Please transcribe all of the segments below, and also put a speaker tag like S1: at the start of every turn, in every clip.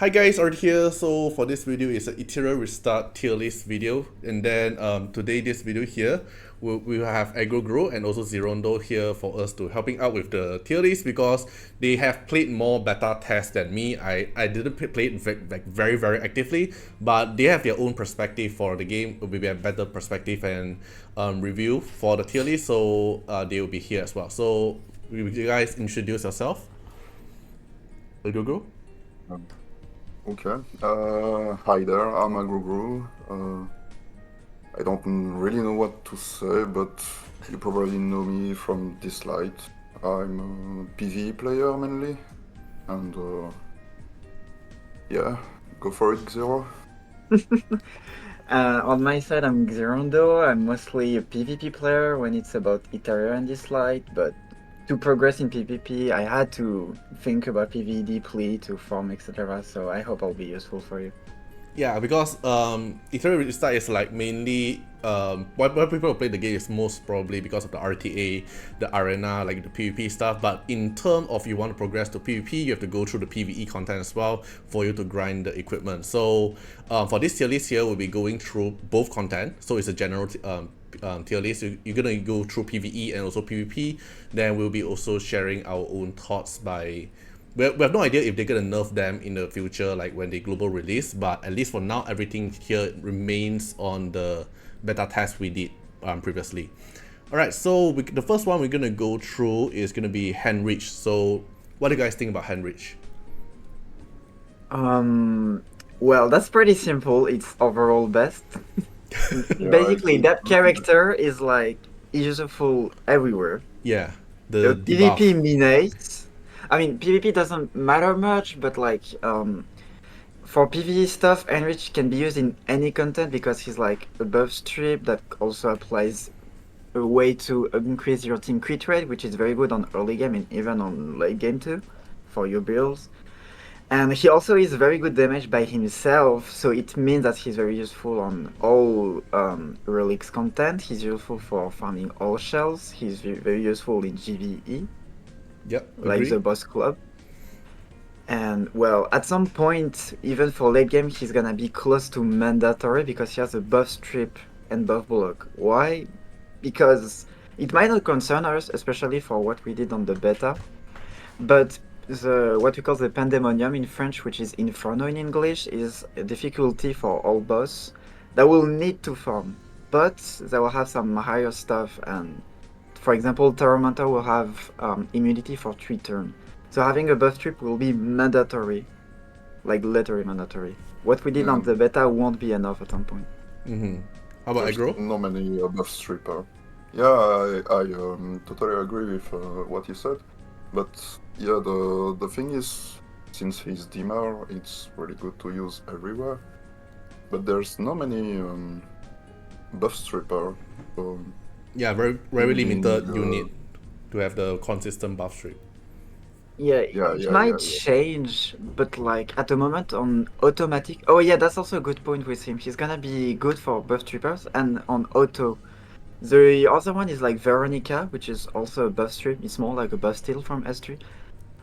S1: Hi guys, Artiar. So for this video is an Etheria restart tier list video, and then today this video here we will have Agro Grow and also Zerondo here for us to helping out with the tier list because they have played more beta tests than me. I didn't play it very actively, but they have their own perspective for the game. It will be a better perspective and review for the tier list. So they will be here as well. So will you guys introduce yourself? Agro Grow.
S2: Okay. Hi there, I'm Agrogru. I don't really know what to say, but you probably know me from this light. I'm a PvE player mainly, and yeah, go for it, Zero.
S3: On my side, I'm Zerondo. I'm mostly a PvP player when it's about Etheria and this light, but to progress in PvP, I had to think about PvE deeply to farm, etc. So I hope I'll be useful for you.
S1: Yeah, because Etheria Restart is like mainly why people play the game is most probably because of the RTA, the arena, like the PvP stuff. But in terms of you want to progress to PvP, you have to go through the PvE content as well for you to grind the equipment. So for this tier list here, we'll be going through both content. So it's a general tier list. You're gonna go through PvE and also PvP. Then we'll be also sharing our own thoughts by. We have no idea if they're gonna nerf them in the future, like when they global release. But at least for now, everything here remains on the beta test we did previously. All right, so the first one we're gonna go through is gonna be Henrich. So, what do you guys think about Henrich?
S3: Well, that's pretty simple. It's overall best. Basically, that character is like useful everywhere.
S1: Yeah,
S3: The
S1: the
S3: PvP
S1: debuff.
S3: minates. I mean, PvP doesn't matter much, but like for PvE stuff, Enrich can be used in any content because he's like a buff strip that also applies a way to increase your team crit rate, which is very good on early game and even on late game too, for your builds. And he also is very good damage by himself, so it means that he's very useful on all relics content. He's useful for farming all shells. He's very useful in GVE,
S1: Yep,
S3: like
S1: agree.
S3: the boss club. And well, at some point, even for late game, he's gonna be close to mandatory because he has a buff strip and buff block. Why? Because it might not concern us, especially for what we did on the beta, but the what we call the pandemonium in French, which is Inferno in English, is a difficulty for all boss that will need to farm, but they will have some higher stuff. And for example, Terramanta will have immunity for 3 turns. So having a buff strip will be mandatory, like literally mandatory. What we did on the beta won't be enough at some point.
S1: How about
S2: There's
S1: Agro?
S2: no many buff stripper. Yeah, I totally agree with what you said. But yeah, the thing is, since he's Dimmer, it's really good to use everywhere. But there's no many buff stripper. So
S1: Yeah, very limited
S2: uh,
S1: unit to have the consistent buff streak.
S3: Yeah,
S2: yeah,
S3: it
S2: yeah,
S3: might
S2: yeah, yeah.
S3: change, but like at the moment on automatic. Oh yeah, that's also a good point with him. He's gonna be good for buff strippers and on auto. The other one is like Veronica, which is also a buff strip. It's more like a buff steal from S3.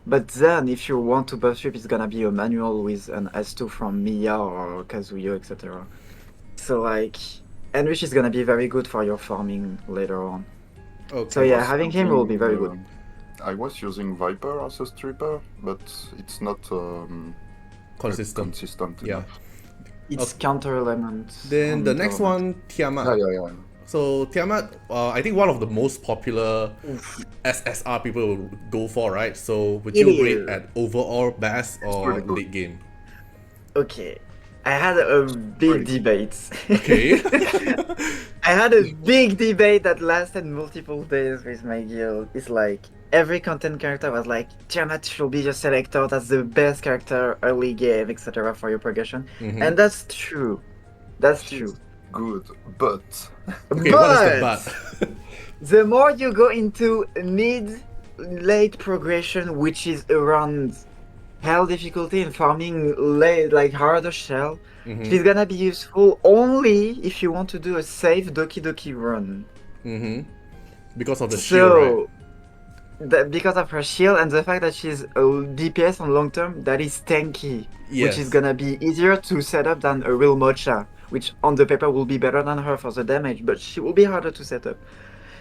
S3: But then if you want to buff strip, it's gonna be a manual with an S2 from Mia or Kazuyo, etc. So like, Enrich is gonna be very good for your farming later on. So
S1: Okay.
S3: yeah, having him will be very good.
S2: I was using Viper as a stripper, but it's not
S1: Consistent.
S2: consistent
S1: Yeah.
S2: enough.
S3: It's
S1: Okay.
S3: counter element
S1: Then the
S3: on
S1: next
S3: Torment.
S1: one, Tiamat.
S2: Yeah.
S1: So Tiamat, I think one of the most popular
S3: Oof.
S1: SSR people will go for, right? So would
S3: It
S1: you rate
S3: is.
S1: at overall best
S2: It's
S1: or
S2: pretty good.
S1: late game?
S3: Okay. I had a big
S2: Pretty
S3: debate.
S1: Okay.
S3: I had a big debate that lasted multiple days with my guild. It's like every content character was like, Tiamat should be your selector, that's the best character early game, etc. for your progression. And that's true. That's true.
S2: Good, but
S1: Okay, what is the
S3: But
S1: but?
S3: the more you go into mid late progression, which is around hell difficulty and farming late, like harder shell, she's gonna be useful only if you want to do a safe Doki Doki run.
S1: Because of the shield, right?
S3: that because of her shield and the fact that she's a DPS on long term, that is tanky, which is
S1: Yes.
S3: gonna be easier to set up than a real Mocha, which on the paper will be better than her for the damage, but she will be harder to set up.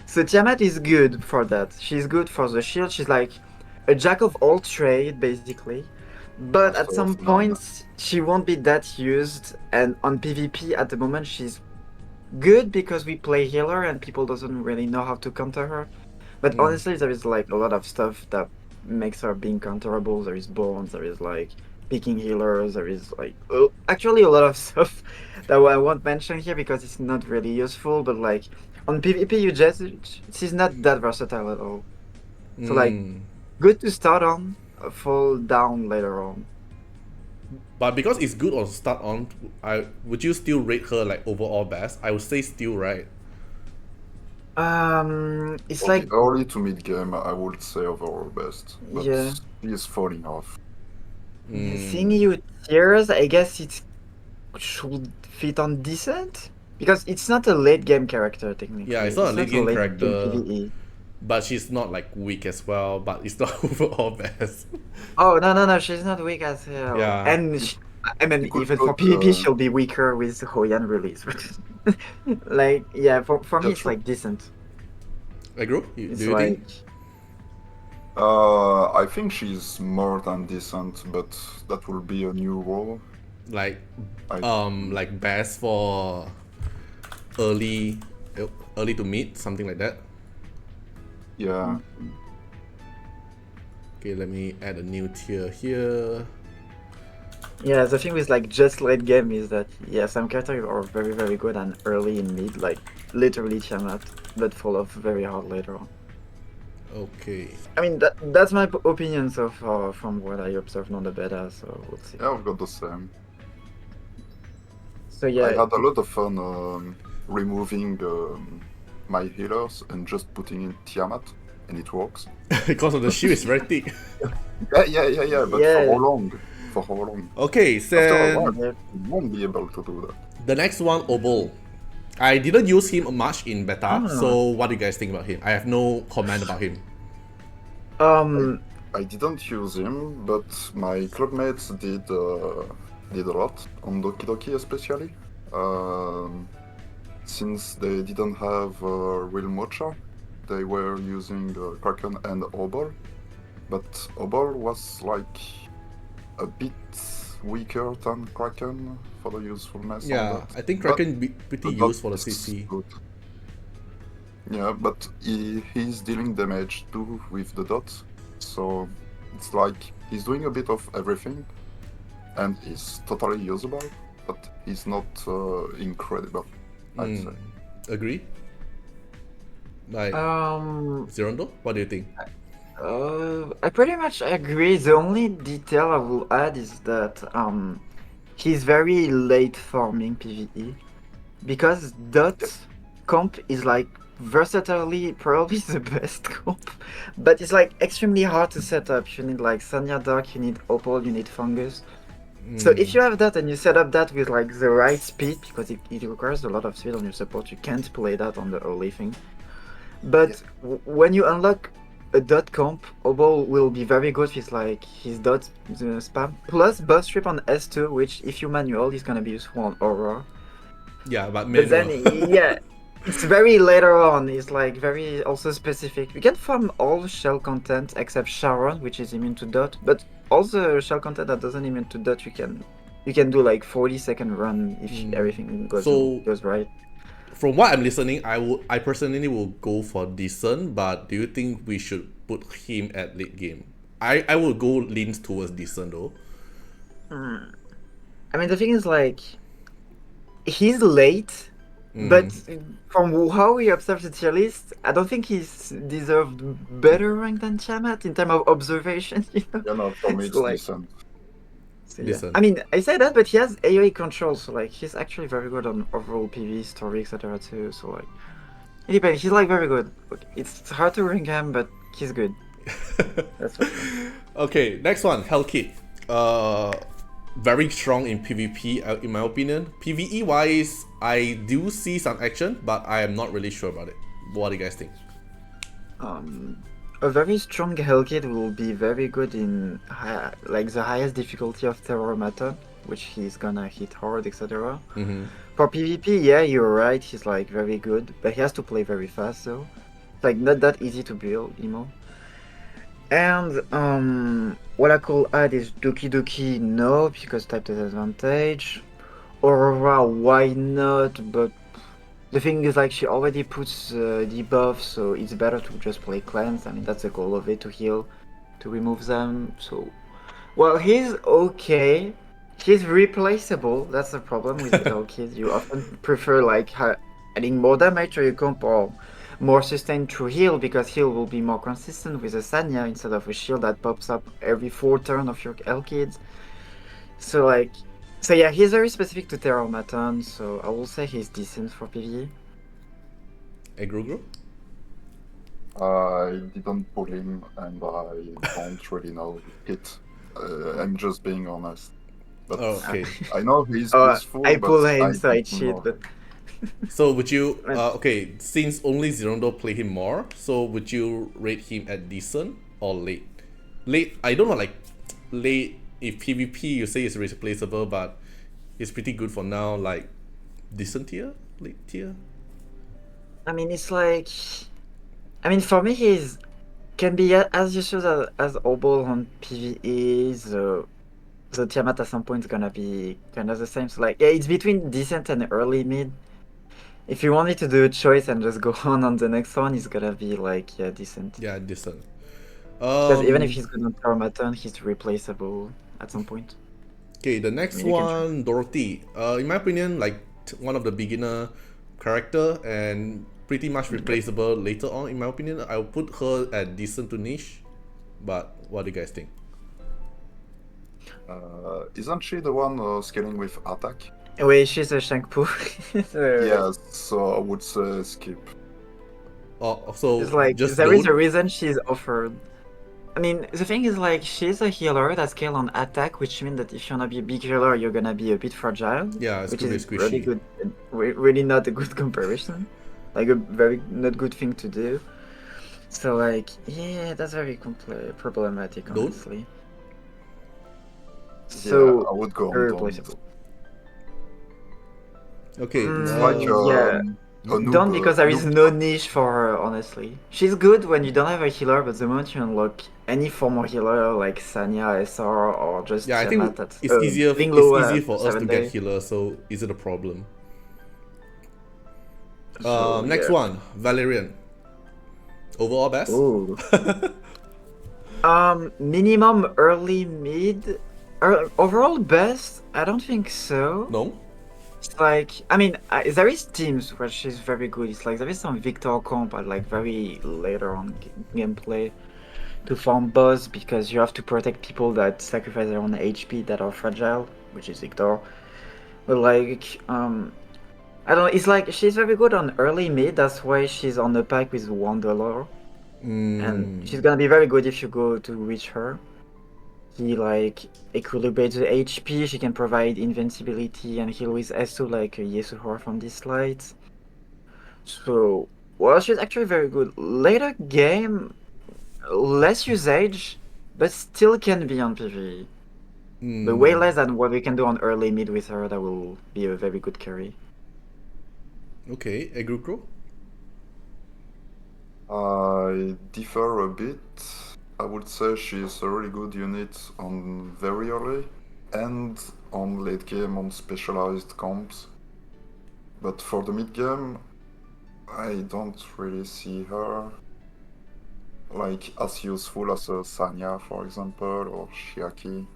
S3: So Tiamat is good for that. She's good for the shield. She's like a jack of all trade, basically. But at
S2: Master
S3: some
S2: of none.
S3: points, she won't be that used. And on PvP, at the moment, she's good because we play healer and people doesn't really know how to counter her. But
S1: Mm.
S3: honestly, there is like a lot of stuff that makes her being counterable. There is bones. There is like picking healers. There is like actually a lot of stuff that I won't mention here because it's not really useful. But like on PvP, you just she's not that versatile at all. So like
S1: Mm.
S3: good to start on, fall down later on.
S1: But because it's good on start on, I would you still rate her like overall best? I would say still, right?
S3: It's
S2: For
S3: like
S2: the early to mid game, I would say overall best, but
S3: yeah.
S2: he is falling off.
S3: Seeing you tears, I guess it should fit on decent because it's not a late game character technically.
S1: Yeah, it's not a
S3: It's
S1: late
S3: not a
S1: game
S3: late game
S1: character,
S3: PvE.
S1: but she's not like weak as well. But it's not overall best.
S3: Oh no, she's not weak as hell.
S1: Yeah.
S3: And I mean,
S2: He could
S3: even for
S2: put
S3: PvP, she'll be weaker with Hoyan release. Like yeah, for me
S2: yeah,
S3: it's
S2: true.
S3: like decent.
S1: Agro? Do
S3: It's
S1: you
S3: like
S1: think?
S2: I think she's more than decent, but that will be a new role.
S1: Like,
S2: I
S1: like best for early, early to mid, something like that.
S2: yeah.
S1: Okay, let me add a new tier here.
S3: yeah, the thing with like just late game is that yeah, some characters are very good and early in mid, like literally Tiamat, but fall off very hard later on.
S1: Okay.
S3: I mean, that's my opinion so far from what I observed on the beta, so we'll see.
S2: Yeah, I've got the same.
S3: So
S2: I
S3: yeah,
S2: had a lot of fun removing my healers and just putting in Tiamat, and it works.
S1: Because of the shield is very thick.
S2: Yeah, but
S3: Yeah.
S2: for how long? For how long?
S1: Okay,
S2: After a while,
S1: then
S3: yeah,
S2: you won't be able to do that.
S1: the next one, Obol. I didn't use him much in beta,
S3: Ah.
S1: so what do you guys think about him? I have no comment about him.
S2: I didn't use him, but my clubmates did a lot on Doki Doki especially. Since they didn't have real Mocha, they were using Kraken and Obol. But Obol was like a bit weaker than Kraken for the usefulness on
S1: Yeah,
S2: that.
S1: I think
S2: But
S1: Kraken be pretty
S2: the dot
S1: used for the
S2: is
S1: CC.
S2: good. Yeah, but he's dealing damage too with the dot, so it's like he's doing a bit of everything, and he's totally usable, but he's not incredible, I'd say.
S1: Agree? Like, Zerondo, what do you think?
S3: I pretty much agree. The only detail I will add is that he's very late farming PvE because dot comp is like versatilely probably the best comp, but it's like extremely hard to set up. You need like Sanya Dark, you need Opal, you need Fungus. So if you have that and you set up that with like the right speed, because it requires a lot of speed on your support, you can't play that on the early thing. But when you unlock a dot comp, Opal will be very good with like his dot spam plus buff strip on S2, which if you manual is gonna be useful on Aurora.
S1: Yeah, but
S3: But then
S1: manual.
S3: yeah, it's very later on. It's like very also specific. You can farm all shell content except Sharon, which is immune to dot. But all the shell content that doesn't immune to dot, you can do like 40-second run if everything goes right.
S1: From what I'm listening, I personally will go for decent, but do you think we should put him at late game? I will go leans towards decent though.
S3: I mean, the thing is like he's late. But from how we observed the tier list, I don't think he's deserved better rank than Tiamat in terms of observation. You know?
S2: Yeah, no, for me it's
S3: like,
S2: decent.
S3: so, yeah.
S1: Decent.
S3: I mean, I say that, but he has AoE control, so like he's actually very good on overall PV, story, etc. too. So like, it depends. He's like very good. It's hard to rank him, but he's good. That's for sure.
S1: Okay, next one, Hellkit. Very strong in PvP, in my opinion. PvE wise, I do see some action, but I am not really sure about it. What do you guys think?
S3: a very strong Hellkid will be very good in like the highest difficulty of Terrormaton, which he's gonna hit hard, etc.
S1: Mm-hmm.
S3: For PvP, yeah, you're right, he's like very good, but he has to play very fast though. It's like not that easy to build emo. And what I could add is Doki Doki no, because type disadvantage. Aurora, why not? But the thing is, like, she already puts debuff, so it's better to just play cleanse. I mean, that's the goal of it, to heal, to remove them. So, well, he's okay. He's replaceable. That's the problem with Hellkid. You often prefer like adding more damage to your comp or more sustain through heal, because heal will be more consistent with a Sanya instead of a shield that pops up every 4 turn of your Hellkids. So like, so yeah, he's very specific to Terrormaton, so I will say he's decent for PvE.
S1: Agrugro?
S2: I didn't pull him, and I don't really know it. I'm just being honest. But
S1: Oh, okay.
S2: I know he's
S3: Oh,
S2: useful,
S3: I
S2: but
S3: pull
S2: I
S3: him, so I
S2: don't
S3: cheat,
S2: know
S3: but
S2: him.
S1: So would you
S3: Man.
S1: okay, since only Zerondo play him more, so would you rate him at decent or late? Late, I don't know, like late if PvP you say is replaceable, but it's pretty good for now, like decent tier? Late tier?
S3: I mean, it's like, I mean, for me, he's can be as useful as Obol on PvE. The Tiamat at some point is gonna be kind of the same. So like, yeah, it's between decent and early mid. If you want me to do a choice and just go on the next one, it's gonna be like, yeah, decent.
S1: Yeah, decent.
S3: Because even if he's good on Terramaton, he's replaceable at some point.
S1: Okay, the next one, Dorothy. In my opinion, like one of the beginner character and pretty much replaceable later on. In my opinion, I'll put her at decent to niche. But what do you guys think?
S2: Isn't she the one scaling with attack?
S3: Wait, she's a Shankpoo.
S2: Yes, so I would say skip.
S1: Oh, so
S3: It's like,
S1: just
S3: there is a
S1: don't?
S3: reason she's offered. I mean, the thing is, like, she's a healer that scale on attack, which means that if you wanna be a big healer, you're gonna be a bit fragile.
S1: Yeah, it's
S3: which
S1: gonna be
S3: is really
S1: squishy.
S3: good, really not a good comparison. Like, a very not good thing to do. So, like, yeah, that's very problematic,
S1: Don't?
S3: honestly.
S2: Yeah,
S3: So,
S2: I would go on
S3: irreplaceable.
S1: Okay.
S2: It's like
S3: Yeah.
S2: a noob,
S3: Don't, because there is
S2: noob
S3: no niche for her, honestly. She's good when you don't have a healer, but the moment you unlock any form of healer, like Sanya, SR, or just
S1: Yeah, I think
S3: Tiamat at
S1: it's easier. It's
S3: Linglo
S1: easy
S3: at
S1: for us
S3: 7
S1: to
S3: day.
S1: get healer. So is it a problem?
S3: So,
S1: Next
S3: yeah.
S1: one, Valerian. Overall best?
S3: Ooh. Minimum early mid. Overall best? I don't think so.
S1: No.
S3: It's like, I mean, there is teams where she's very good. It's like there is some Victor comp at like very later on gameplay to farm boss, because you have to protect people that sacrifice their own HP that are fragile, which is Victor. But like, I don't know. It's like she's very good on early mid. That's why she's on the pack with $1. And she's gonna be very good if you go to reach her. He like equilibrates the HP, she can provide invincibility and heal with S2 like Yasuhara from this slide. So, well, she's actually very good. Later game, less usage, but still can be on PvE. But way less than what we can do on early mid with her. That will be a very good carry.
S1: Okay, Agrugro?
S2: I differ a bit. I would say she's a really good unit on very early and on late game on specialized comps. But for the mid game, I don't really see her like as useful as a Sanya, for example, or Shiaki.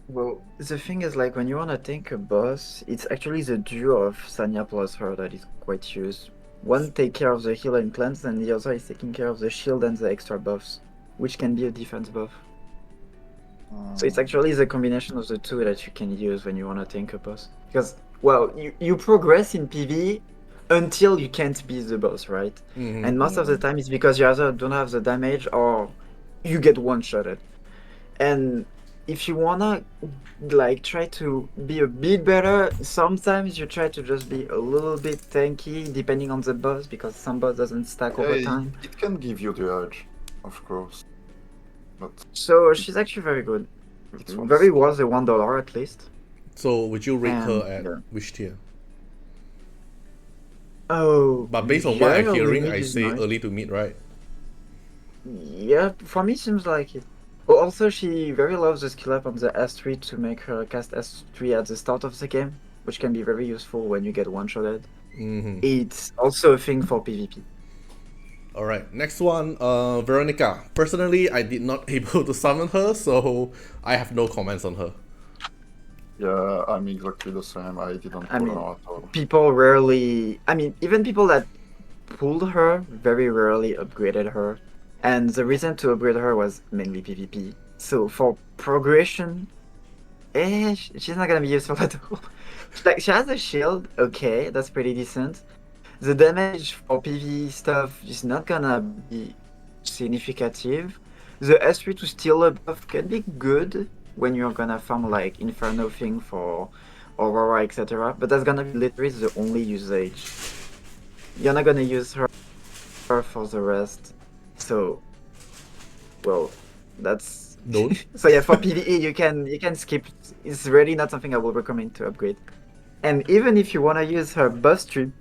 S3: Well, the thing is, like, when you wanna tank a boss, it's actually the duo of Sanya plus her that is quite used. One take care of the heal and cleanse, and the other is taking care of the shield and the extra buffs, which can be a defense buff. So it's actually the combination of the two that you can use when you wanna tank a boss. Because, well, you progress in PvE until you can't beat the boss, right? And most of the time it's because you either don't have the damage or you get one-shotted. And if you wanna like try to be a bit better, sometimes you try to just be a little bit tanky depending on the boss because some boss doesn't stack
S2: Yeah,
S3: over time.
S2: it can give you the edge, of course, but
S3: So she's actually very good.
S2: it's one
S3: Very
S2: skill.
S3: worth the $1 at least.
S1: So would you rate her
S3: And
S1: at
S3: yeah.
S1: which tier?
S3: Oh,
S1: But based on what I'm
S3: generally
S1: hearing,
S3: mid
S1: I
S3: is
S1: say
S3: nice.
S1: early to mid, right?
S3: Yeah, for me seems like it. Oh, also, she very loves the skill up on the S3 to make her cast S3 at the start of the game, which can be very useful when you get one-shotted.
S1: Mm-hmm.
S3: It's also a thing for PvP.
S1: All right, next one, Veronica. Personally, I did not able to summon her, so I have no comments on her.
S2: Yeah, I'm exactly the same. I didn't
S3: I
S2: pull
S3: mean,
S2: her at all.
S3: people rarely. I mean, even people that pulled her very rarely upgraded her. And the reason to upgrade her was mainly PvP. So for progression, she's not gonna be useful at all. Like, she has a shield, okay, that's pretty decent. The damage for PvE stuff is not gonna be significative. The S3 to steal a buff can be good when you're gonna farm like Inferno thing for Aurora, etc. But that's gonna be literally the only usage. You're not gonna use her for the rest. So, well, that's
S1: Don't.
S3: so yeah. For PvE, you can skip. It's really not something I would recommend to upgrade. And even if you wanna use her buff stream,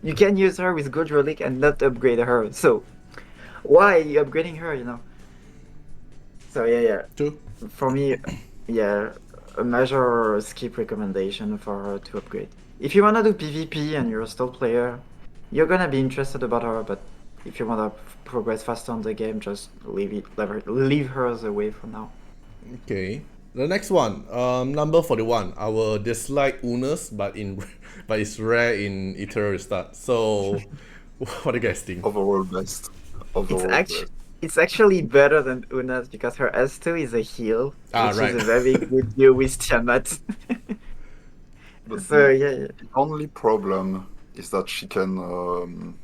S3: you can use her with good relic and not upgrade her. So why are you upgrading her? You know. So yeah.
S1: True.
S3: For me, yeah, a major skip recommendation for her to upgrade. If you wanna do PvP and you're a stall player, you're gonna be interested about her. But if you wanna progress faster on the game, just leave her as a way for now.
S1: Okay. The next one, number 41. Our dislike Unas, but but it's rare in Etheria start. So, what do you guys think?
S2: Overall best.
S3: It's
S2: Overall
S3: actually
S2: best.
S3: it's actually better than Una's because her S2 is a heal,
S1: Ah,
S3: which is
S1: right.
S3: a very good deal with Tiamat.
S2: But
S3: So yeah.
S2: the only problem is that she can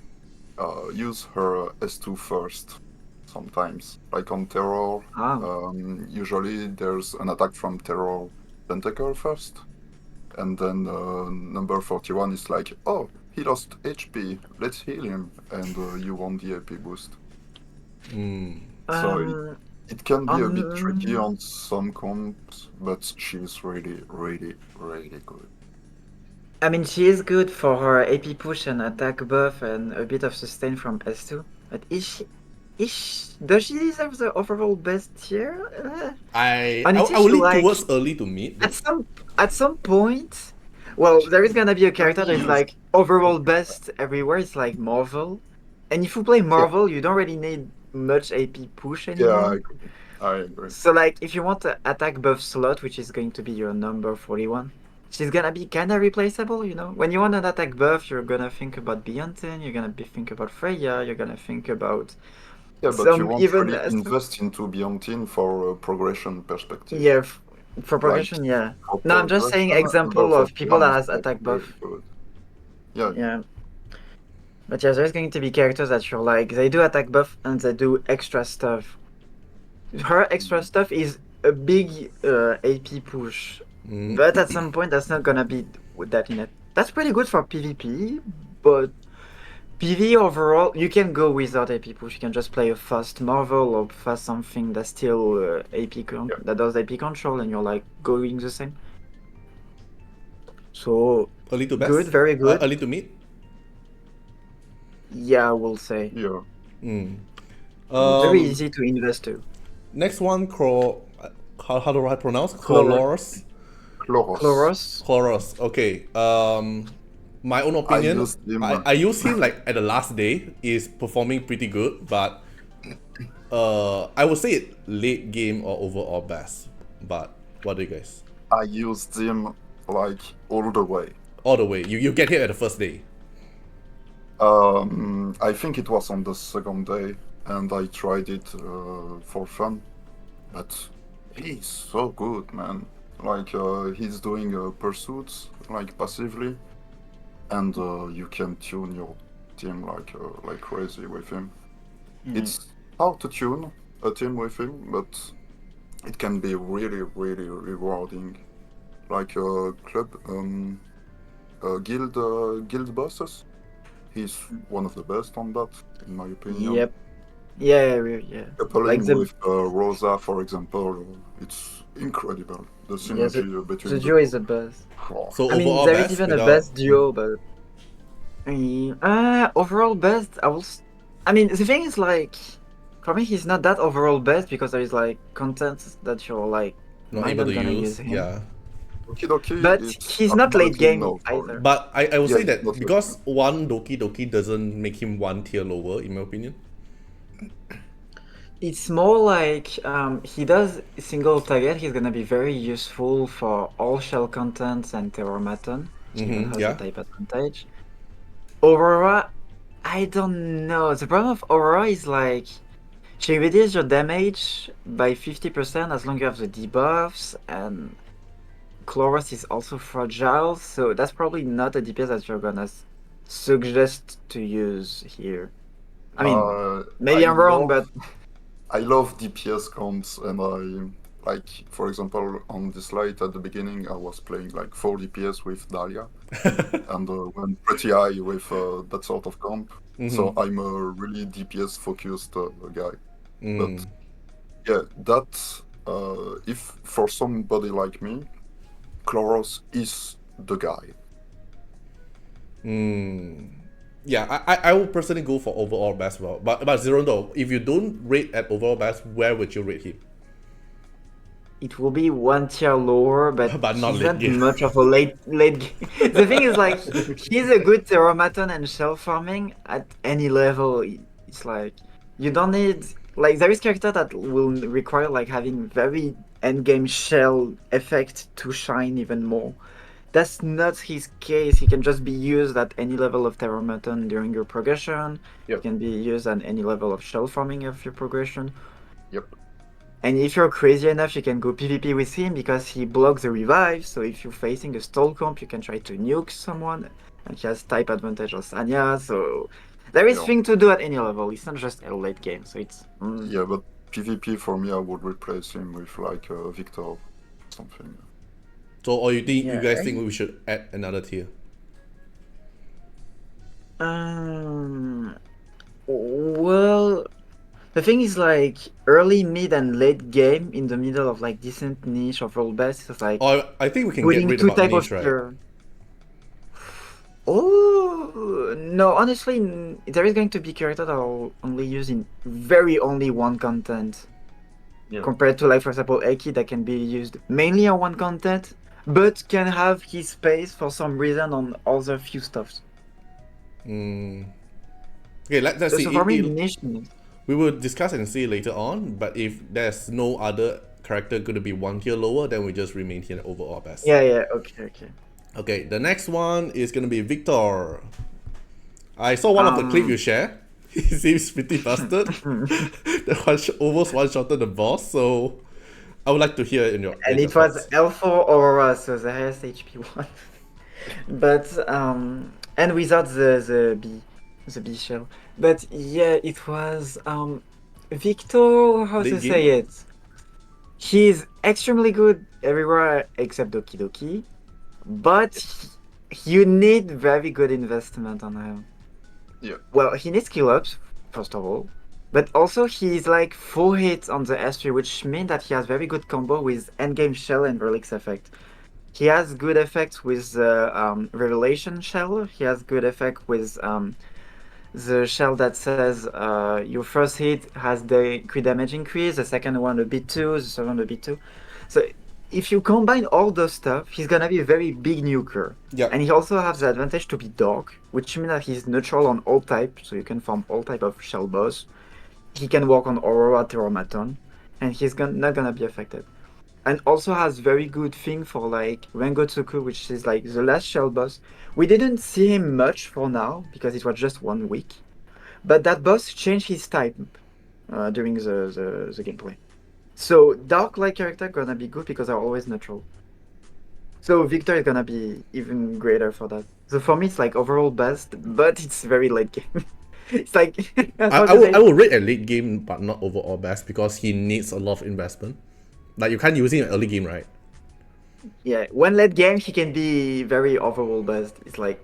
S2: use her S2 first sometimes. Like on Terror,
S3: Ah.
S2: usually there's an attack from Terror Tentacle first, and then number 41 is like, oh, he lost HP, let's heal him, and you want the AP boost. So it can be a bit tricky on some comps, but she's really, really, really good.
S3: I mean, she is good for her AP push and attack buff and a bit of sustain from S2. But does she deserve the overall best tier? Honestly,
S1: I will
S3: she
S1: lean
S3: like
S1: towards early to mid.
S3: at some point. Well, there is gonna be a character that is like overall best everywhere. It's like Marvel, and if you play Marvel, you don't really need much AP push
S2: Yeah,
S3: anymore.
S2: I agree.
S3: So like, if you want the attack buff slot, which is going to be your number 41, she's gonna be kind of replaceable, you know? When you want an attack buff, you're gonna think about Beyonce, you're gonna think about Freya, you're gonna think about
S2: Yeah, but you
S3: some
S2: won't
S3: even...
S2: really invest into Beyond for a progression perspective.
S3: Yeah, for
S2: Like,
S3: progression, yeah.
S2: for
S3: No, I'm just saying
S2: progression,
S3: example
S2: number
S3: of people
S2: 41
S3: that
S2: is
S3: has
S2: like
S3: attack
S2: really
S3: buff.
S2: good. Yeah.
S3: Yeah. But yeah, there's going to be characters that you're like, they do attack buff and they do extra stuff. Her extra stuff is a big AP push. But at some point, that's not gonna be that in it. That's pretty good for PvP, but PvE overall, you can go without AP push. You can just play a fast Marvel or fast something that's still that does AP control, and you're like going the same. So
S1: Early to best?
S3: good, very good.
S1: Early to mid?
S3: Yeah, I will say.
S2: Yeah.
S3: Very easy to invest to.
S1: Next one, how do I pronounce?
S3: Chloros.
S2: Chloros.
S1: Chloros. Okay. My own opinion, I use him like at the last day. Is performing pretty good, but I would say it late game or overall best. But what do you guys?
S2: I used him like all the way.
S1: All the way. You get here at the first day.
S2: I think it was on the second day, and I tried it for fun. But he's so good, man. Like he's doing pursuits like passively, and you can tune your team like crazy with him. It's hard to tune a team with him, but it can be really, really rewarding. Like guild bosses. He's one of the best on that, in my opinion.
S3: Yep. Yeah. Like
S2: Coupling with Rosa, for example, it's incredible. The
S3: yeah,
S2: synergy
S3: the
S2: between the
S3: duo is
S2: two.
S3: the best.
S2: Oh,
S1: So
S3: I mean,
S1: overall
S3: there is
S1: best
S3: even a
S1: without.
S3: best duo, but overall best, I mean, the thing is like, for me, he's not that overall best because there is like content that you're like
S1: Not
S3: might
S1: able
S3: not
S1: to
S3: gonna use
S1: use.
S3: him,
S1: Yeah.
S2: Doki Doki,
S3: but
S2: it's
S3: he's not late
S2: absolutely
S3: game
S2: no for me.
S3: either.
S1: But I would
S2: Yeah,
S1: say
S2: it's
S1: that
S2: not
S1: because one Doki Doki doesn't make him one tier lower, in my opinion.
S3: It's more like he does single target. He's gonna be very useful for all shell contents and Terramaton. He even has the
S1: Yeah.
S3: type advantage. Aurora, I don't know. The problem of Aurora is like she reduces your damage by 50% as long as you have the debuffs, and Chloros is also fragile, so that's probably not a DPS that you're gonna suggest to use here. I mean,
S2: I
S3: maybe I'm wrong,
S2: love
S3: but
S2: I love DPS comps, and I like, for example, on this light at the beginning, I was playing like 4 DPS with Dahlia, and went pretty high with that sort of comp. So I'm a really DPS focused guy. But yeah, that if for somebody like me, Chloros is the guy.
S1: Yeah, I would personally go for overall best. Well, but Zero though, if you don't rate at overall best, where would you rate him?
S3: it will be one tier lower, but
S1: But not
S3: he's
S1: late
S3: not
S1: game.
S3: much of a late game. The thing is like he's a good Terramaton and shell farming at any level. It's like you don't need like there is character that will require like having very end game shell effect to shine even more. That's not his case. He can just be used at any level of Terramaton during your progression. He
S2: Yep,
S3: can be used at any level of shell farming of your progression.
S2: yep.
S3: And if you're crazy enough, you can go PvP with him because he blocks the revive. So if you're facing a stall comp, you can try to nuke someone, and he has type advantage of Sanya. So there is
S2: Yeah,
S3: thing to do at any level. It's not just a late game. So it's
S2: yeah. But PvP for me, I would replace him with like Victor or something.
S1: So, or you
S3: yeah.
S1: guys think we should add another tier?
S3: Um. Well, the thing is like early, mid, and late game in the middle of like decent niche of role best is like
S1: Or I think we can get
S3: putting
S1: rid
S3: two
S1: about
S3: type of
S1: niche, right?
S3: tier. Oh no! Honestly, there is going to be characters that are only used in very only one content,
S2: Yeah.
S3: compared to like for example Eki that can be used mainly on one content, but can have his space for some reason on other few stuffs.
S1: Okay, let's see.
S3: So for me, niche.
S1: We will discuss and see later on. But if there's no other character going to be one tier lower, then we just remain here at overall best.
S3: Yeah. Okay.
S1: Okay, the next one is going to be Victor. I saw one of the clip you share. He seems pretty busted. That almost one-shotted the boss. So I would like to hear in your
S3: And it
S1: thoughts.
S3: was L4 Aurora, so the highest HP one. But and without the B shell. But yeah, it was Victor, how to
S1: Late
S3: say
S1: game?
S3: it? He's extremely good everywhere except Doki Doki, but you need very good investment on him.
S2: Yeah.
S3: Well, he needs skill ups, first of all, but also he's like 4 hits on the S3, which means that he has very good combo with endgame shell and relics effect. He has good effects with the Revelation shell. He has good effect with the shell that says your first hit has the crit damage increase, the second one a bit too, the third one a bit too. So if you combine all those stuff, he's gonna be a very big nuker.
S1: Yep.
S3: And he also has the advantage to be dark, which means that he's neutral on all type, so you can farm all type of shell boss. He can work on Aurora Terramaton, and he's not gonna be affected. And also has very good thing for like Rengotsuku, which is like the last shell boss. We didn't see him much for now because it was just 1 week, but that boss changed his type during the gameplay. So dark-like character gonna be good because they're always neutral. So Victor is gonna be even greater for that. So for me, it's like overall best, but it's very late game. It's like
S1: I will rate a late game, but not overall best because he needs a lot of investment. Like you can't use him in early game, right?
S3: Yeah, when late game he can be very overall buzzed. It's like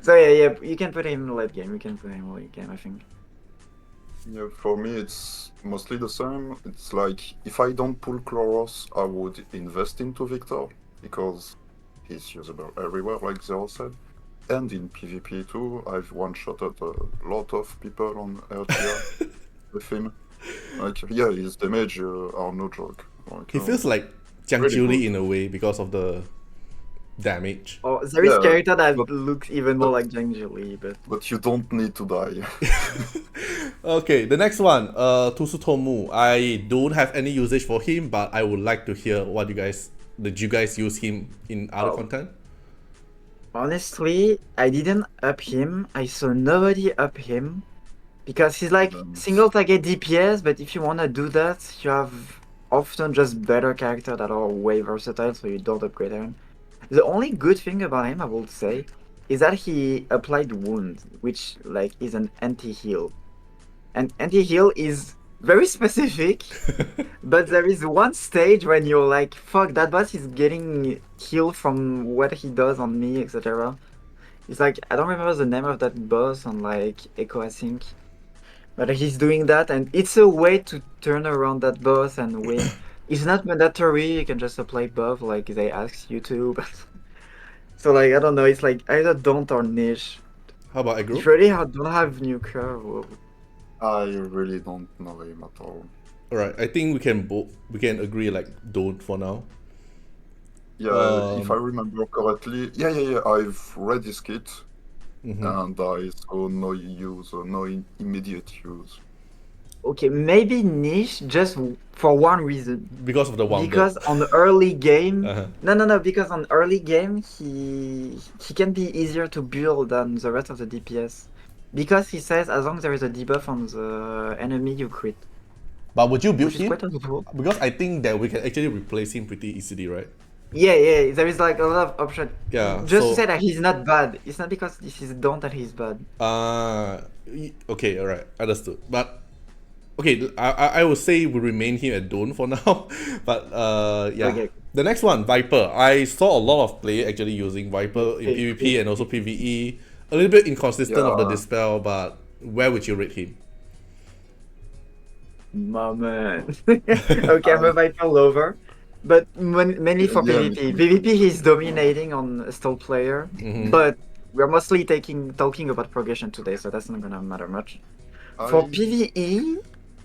S3: so yeah, you can put him in late game. You can put him in late game, I think.
S2: Yeah, for me it's mostly the same. It's like if I don't pull Chloros, I would invest into Victor because he's usable everywhere, like Zero said. And in PvP too, I've one-shotted a lot of people on Artiar with him. Like, yeah, his damage are no joke. Like,
S1: He feels like Jiang
S2: really
S1: Jiuli
S2: good.
S1: in a way because of the damage.
S3: Or there is
S2: Yeah,
S3: character that
S2: but-
S3: looks even more
S2: but-
S3: like Zhang Jili,
S2: But you don't need to die.
S1: Okay, the next one, Tusutomu. I don't have any usage for him, but I would like to hear what did you guys use him in other
S3: Oh.
S1: content?
S3: honestly, I didn't up him. I saw nobody up him because he's like single target DPS. But if you wanna do that, you have often just better characters that are way versatile, so you don't upgrade him. The only good thing about him, I would say, is that he applied wound, which like is an anti-heal. And anti-heal is very specific, but there is one stage when you're like, fuck, that boss is getting healed from what he does on me, etc. It's like, I don't remember the name of that boss on like Echo Async, but he's doing that, and it's a way to turn around that boss and win. It's not mandatory, you can just apply buff like they ask you to, but so like, I don't know, it's like either don't or niche.
S1: How about
S3: It's
S1: Agro?
S3: really hard, don't have new curve.
S2: I really don't know him at all.
S1: Alright, I think we can agree like don't for now.
S2: Yeah, if I remember correctly, yeah, I've read his kit,
S1: Mhm.
S2: and I saw no use, no immediate use.
S3: Okay, maybe niche just for one reason.
S1: Because of the one
S3: Because on the early game,
S1: Uh-huh.
S3: no, because on early game he can be easier to build than the rest of the DPS. Because he says as long as there is a debuff on the enemy, you crit.
S1: But would you build
S3: Which is
S1: him?
S3: quite useful.
S1: Because I think that we can actually replace him pretty easily, right?
S3: Yeah, there is like a lot of options.
S1: Yeah,
S3: Just
S1: so-
S3: to say that he's not bad. It's not because this is Dawn that he's bad.
S1: Okay, alright, understood. But okay, I would say we remain here at Dawn for now. But yeah.
S3: Okay.
S1: The next one, Viper. I saw a lot of play actually using Viper in
S3: Okay.
S1: PvP and also PvE. A little bit inconsistent of the
S2: Yeah.
S1: dispel, but where would you rate him?
S3: My man. Okay, I'm a Viper lover. But mainly for
S2: Yeah,
S3: PvP. PvP he's dominating on a stall player.
S1: Mhm.
S3: But we're mostly talking about progression today, so that's not gonna matter much. For PvE,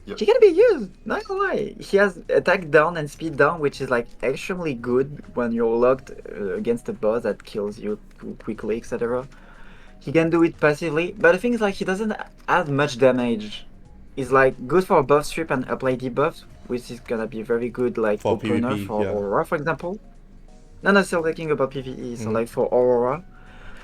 S2: Yeah.
S3: he can be used, not gonna lie. He has attack down and speed down, which is like extremely good when you're locked against a boss that kills you too quickly, etc. He can do it passively, but the thing is like he doesn't add much damage. He's like good for buff strip and apply debuff, which is gonna be very good like
S1: For
S3: opener
S1: PvP,
S3: for
S1: yeah.
S3: Aurora, for example. Not still thinking about PvE, so
S1: Mhm.
S3: like for Aurora.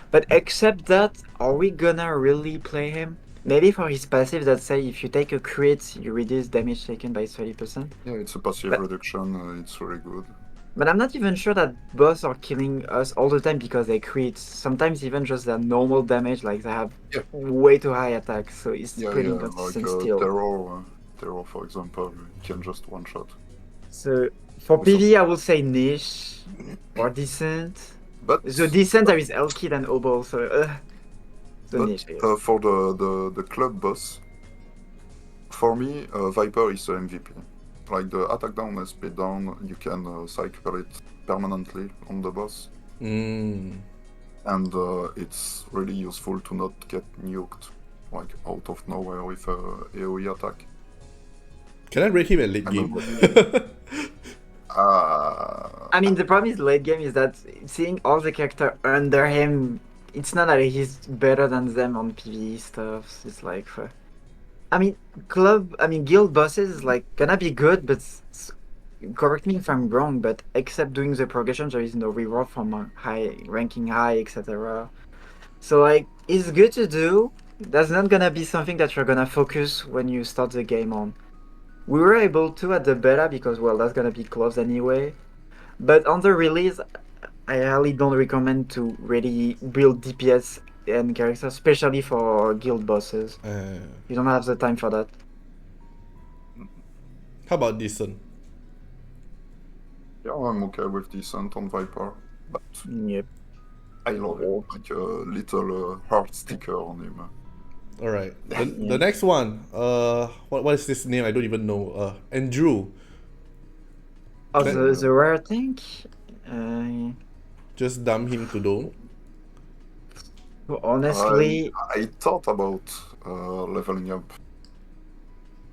S3: But except that, are we gonna really play him? Maybe for his passive that say if you take a crit, you reduce damage taken by 30%.
S2: Yeah, it's a passive
S3: But-
S2: reduction. It's very good.
S3: But I'm not even sure that boss are killing us all the time because they crit. Sometimes even just their normal damage, like they have
S2: Yeah.
S3: way too high attack, so it's
S2: Yeah,
S3: pretty
S2: like
S3: consistent still.
S2: Terror, for example, can just one shot.
S3: So for
S2: So-
S3: PvE, I would say niche or decent.
S2: But
S3: So decent, there is Elkid and Obo, so so
S2: But
S3: niche. I guess.
S2: for the club boss, for me, Viper is the MVP. Like the attack down and speed down, you can cycle it permanently on the boss,
S1: Mm.
S2: and it's really useful to not get nuked, like out of nowhere with a AoE attack.
S1: Can I rate him at late
S2: I
S1: game?
S3: I mean, the problem is late game is that seeing all the character under him, it's not that he's better than them on PvE stuff. It's like, I mean, guild bosses is like gonna be good, but correct me if I'm wrong, but except doing the progression, there is no reward from ranking high, etc. So like, it's good to do. That's not gonna be something that you're gonna focus when you start the game on. We were able to at the beta because, well, that's gonna be closed anyway. But on the release, I highly don't recommend to really build DPS and characters, especially for guild bosses. You don't have the time for that.
S1: How about decent?
S2: Yeah, I'm okay with Descent on Viper, but
S3: Yep.
S2: I love it. Like a little heart sticker on him.
S1: All right. The
S3: Yeah.
S1: next one. What is this name? I don't even know. Andrew.
S3: Oh,
S1: That,
S3: the rare thing. Uh,
S1: just dump him to Dawn.
S3: Honestly,
S2: I thought about leveling up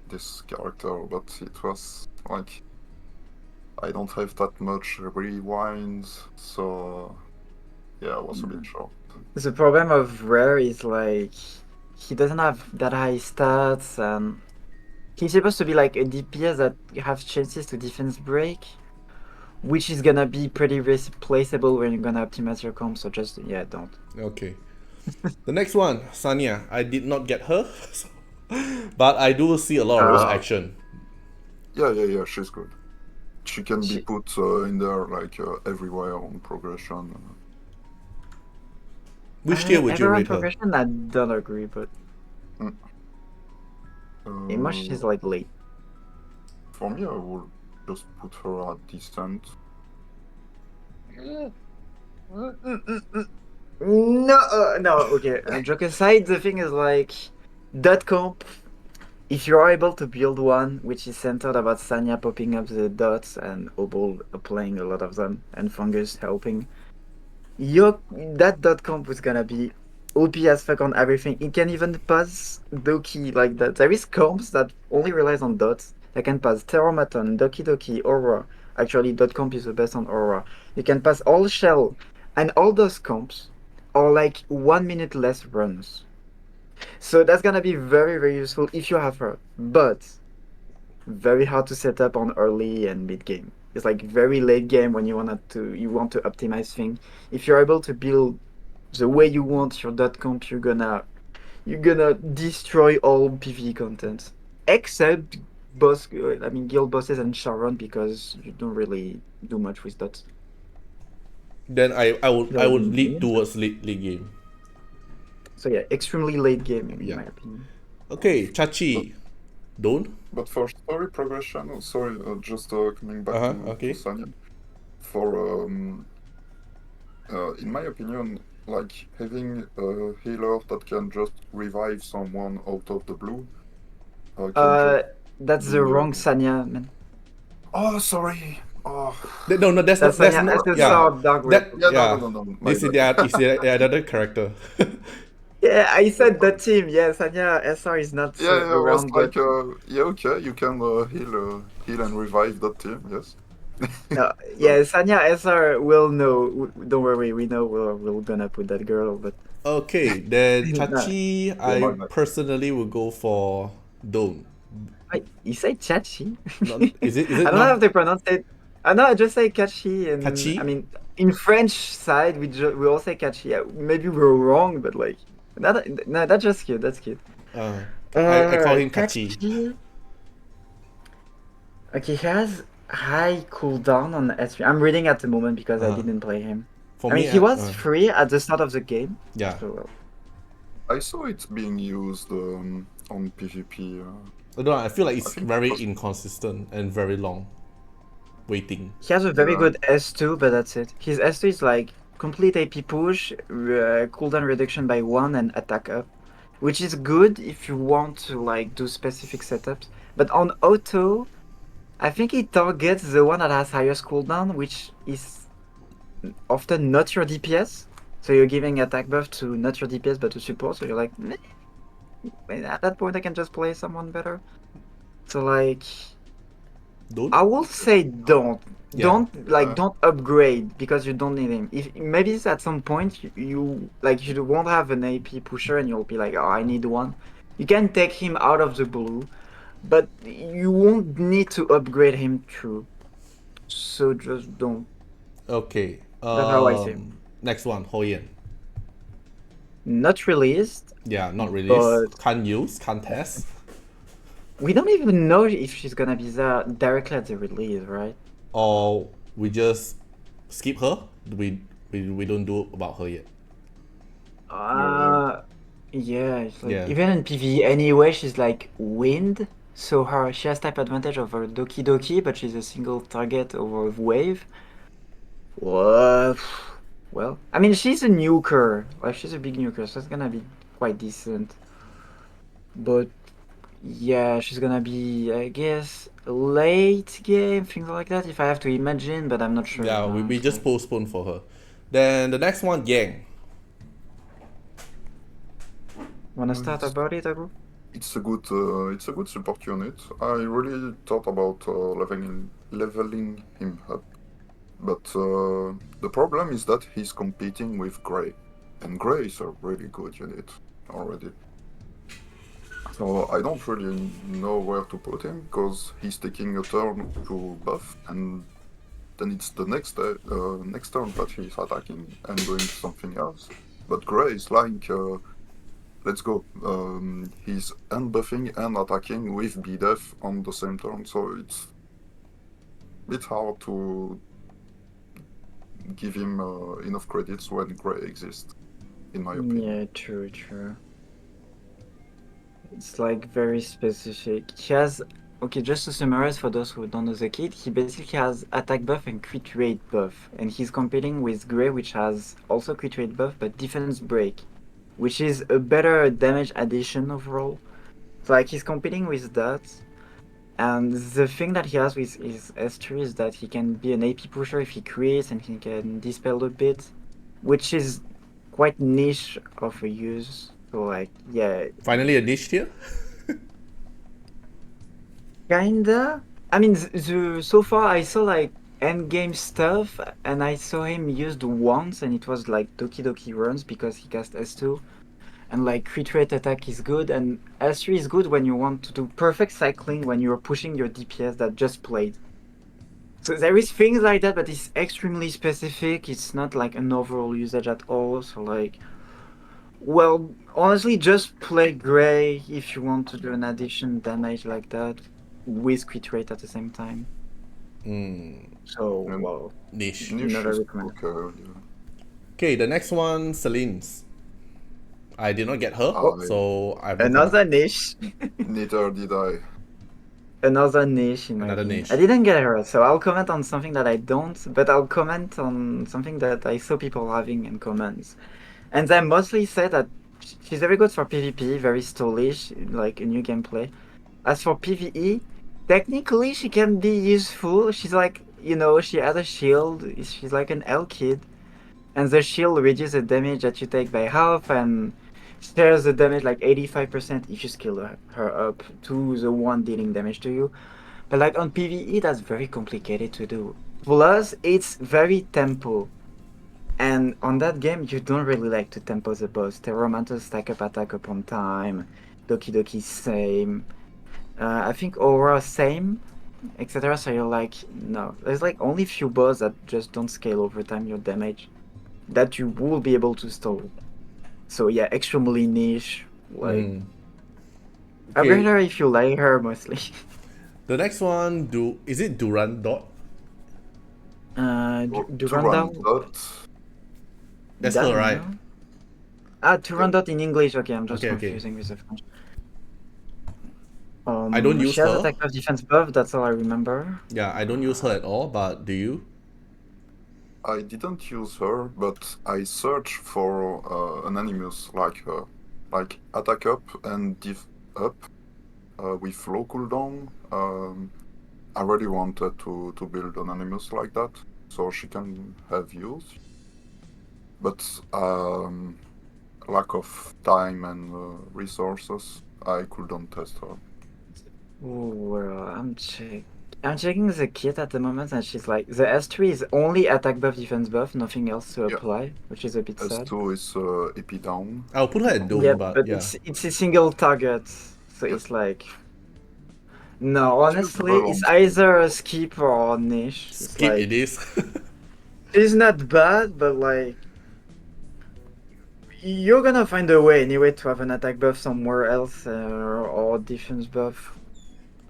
S2: this character, but it was like I don't have that much rewind, so yeah, I was a bit short.
S3: the problem of rare is like he doesn't have that high stats, and he's supposed to be like a DPS that have chances to defense break, which is gonna be pretty replaceable when you're gonna optimize your comp. So just yeah, don't.
S1: Okay. The next one, Sanya. I did not get her, but I do see a lot of her
S3: Uh,
S1: action.
S2: Yeah, she's good. She can be
S3: She-
S2: put in there like everywhere on progression.
S1: Which tier would you
S3: everyone
S1: rate her?
S3: progression, I don't agree, but
S2: Mm.
S3: in much she's like late.
S2: For me, I would just put her at Descent.
S3: No, no, okay. Joke aside, the thing is like dot comp. If you are able to build one which is centered about Sanya popping up the dots and Obol applying a lot of them and Fungus helping, that dot comp is gonna be OP as fuck on everything. It can even pass Doki like that. There is comps that only relies on dots. They can pass Terramaton, Doki Doki, Aura. Actually, dot comp is the best on Aura. You can pass all shell, and all those comps are like 1 minute less runs. So that's gonna be very very useful if you have her, but very hard to set up on early and mid game. It's like very late game when you want to optimize things. If you're able to build the way you want your dot comp, you're gonna destroy all PvE content except guild bosses and Sharon because you don't really do much with dots.
S1: Then I
S3: They're
S1: would
S3: in
S1: lead
S3: mid.
S1: towards late game.
S3: So yeah, extremely late game in
S1: Yeah.
S3: my opinion.
S1: Okay, Chachi. Dawn.
S2: But for story progression, sorry, just coming back to
S1: Okay.
S2: Sanya. For in my opinion, like having a healer that can just revive someone out of the blue can just
S3: That's
S2: be.
S3: the wrong Sanya, man.
S2: Oh, sorry. Oh,
S1: No, that's
S3: That's
S1: not. That's
S3: Sanya
S1: not.
S3: SSR Dark
S1: That
S3: Ripple.
S2: yeah,
S1: yeah.
S2: no. My
S1: This is
S2: bad.
S1: another character.
S3: Yeah, I said the team. Yeah, Sanya SR is not
S2: Yeah, I was
S3: around the
S2: like,
S3: team.
S2: yeah, okay, you can heal and revive that team, yes.
S3: No,
S2: So,
S3: yeah, Sanya SR will know. Don't worry, we know we're gonna put that girl, but
S1: Okay, then
S3: nah.
S1: Chachi,
S2: yeah,
S1: I
S2: my bad.
S1: personally will go for Dawn.
S3: You say Chachi?
S1: Not, is it
S3: I don't know how
S1: not
S3: to pronounce it. I know I just say Kachi, and I
S1: Kachi?
S3: mean in French side we all say Kachi. Yeah, maybe we're wrong, but like no, that's just cute. That's cute.
S1: I call him Kachi.
S3: Kachi. Okay, he has high cooldown on S3. I'm reading at the moment because I didn't play him.
S1: For
S3: I mean,
S1: me,
S3: he was free at the start of the game.
S1: yeah.
S3: So,
S2: I saw it being used on PvP.
S1: I don't know. I feel like it's
S2: think
S1: very
S2: it was-
S1: inconsistent and very long waiting.
S3: he has a very
S2: Yeah.
S3: good S2, but that's it. His S2 is like complete AP push, cooldown reduction by 1, and attack up, which is good if you want to like do specific setups. But on auto, I think it targets the one that has highest cooldown, which is often not your DPS. So you're giving attack buff to not your DPS but to support. So you're like, meh. At that point I can just play someone better. So like,
S1: Don't?
S3: I will say don't.
S1: Yeah.
S3: Don't upgrade because you don't need him. If maybe at some point you won't have an AP pusher and you'll be like, oh, I need one. You can take him out of the blue, but you won't need to upgrade him through. So just don't.
S1: Okay.
S3: That's how I see him.
S1: Next one, Hoyen.
S3: Not released.
S1: Yeah, not released.
S3: But-
S1: Can't use, can't test.
S3: We don't even know if she's gonna be there directly at the release, right?
S1: Or we just skip her. We don't do about her yet.
S3: Yeah, it's like
S1: Yeah.
S3: even in PvE anyway, she's like wind. So she has type advantage over Doki Doki, but she's a single target over wave. What? Well, I mean, she's a nuker. Like, she's a big nuker, so it's gonna be quite decent. But yeah, she's gonna be, I guess, late game, things like that, if I have to imagine, but I'm not sure.
S1: Yeah, we just postponed for her. Then the next one, Yang.
S3: Wanna start about it, Agu?
S2: It's a good support unit. I really thought about leveling him up, but the problem is that he's competing with Grey, and Grey is a really good unit already. So I don't really know where to put him because he's taking a turn to buff, and then it's the next turn that he's attacking and doing something else. But Grey is like, let's go. He's unbuffing and attacking with BDEF on the same turn, so it's a bit hard to give him enough credits when Grey exists, in my opinion.
S3: Yeah, true. It's like very specific. He has, okay, just to summarize for those who don't know the kit, he basically has attack buff and crit rate buff, and he's competing with Grey, which has also crit rate buff but defense break, which is a better damage addition overall. So like he's competing with that, and the thing that he has with his S3 is that he can be an AP pusher if he creates, and he can dispel a bit, which is quite niche of a use. So like, yeah,
S1: Finally a niche tier?
S3: kinda. I mean, so far I saw like end game stuff, and I saw him used once, and it was like Doki Doki runs because he cast S2, and like crit rate attack is good, and S3 is good when you want to do perfect cycling when you're pushing your DPS that just played. So there is things like that, but it's extremely specific. It's not like an overall usage at all. So like, well, honestly, just play Grey if you want to do an addition damage like that with crit rate at the same time. So,
S2: And
S3: well,
S1: Niche.
S2: Niche
S3: not a
S2: is
S3: recommend.
S2: okay, yeah.
S1: Okay, the next one, Celine's. I did not get her, so I have no
S3: Another
S1: comment.
S3: niche.
S2: Neither did I.
S3: Another niche in my
S1: Another
S3: opinion.
S1: niche.
S3: I didn't get her, so I'll comment on something that I don't, but I'll comment on something that I saw people having in comments. And they mostly say that she's very good for PvP, very stylish, like a new gameplay. As for PvE, technically she can be useful. She's like, she has a shield. She's like an L kid. And the shield reduces the damage that you take by half and shares the damage like 85% if you skill her up to the one dealing damage to you. But like on PvE, that's very complicated to do. Plus, it's very tempo. And on that game, you don't really like to tempo the boss. Terromancer stack up attack upon time. Doki Doki same. I think Aura same, etc. So you're like, no. There's like only few boss that just don't scale over time your damage that you will be able to stall. So yeah, extremely niche. Like, I
S1: Okay.
S3: bring her if you like her mostly.
S1: The next one, is it Durandot?
S3: Durandal.
S1: That's her, right?
S3: Durandot in English. Okay, I'm just
S1: Okay.
S3: confusing with the French.
S1: I don't use
S3: she has
S1: her.
S3: attack buff, defense buff. That's all I remember.
S1: Yeah, I don't use her at all, but do you?
S2: I didn't use her, but I searched for an animus like her, like attack up and diff up with low cooldown. I really wanted to build an animus like that, so she can have use. But lack of time and resources, I couldn't test her.
S3: Well, I'm checking the kit at the moment, and she's like, the S3 is only attack buff, defense buff, nothing else to
S2: Yeah.
S3: apply, which is a bit sad.
S2: S2 is AP down.
S1: I'll put her at Dome,
S3: Yeah,
S1: but yeah.
S3: it's a single target, so
S2: Yep.
S3: it's like, no, honestly,
S2: usable
S3: it's
S2: on
S3: either a skip or a niche. It's
S1: Skip
S3: like,
S1: it is.
S3: it's not bad, but like, you're gonna find a way anyway to have an attack buff somewhere else or defense buff.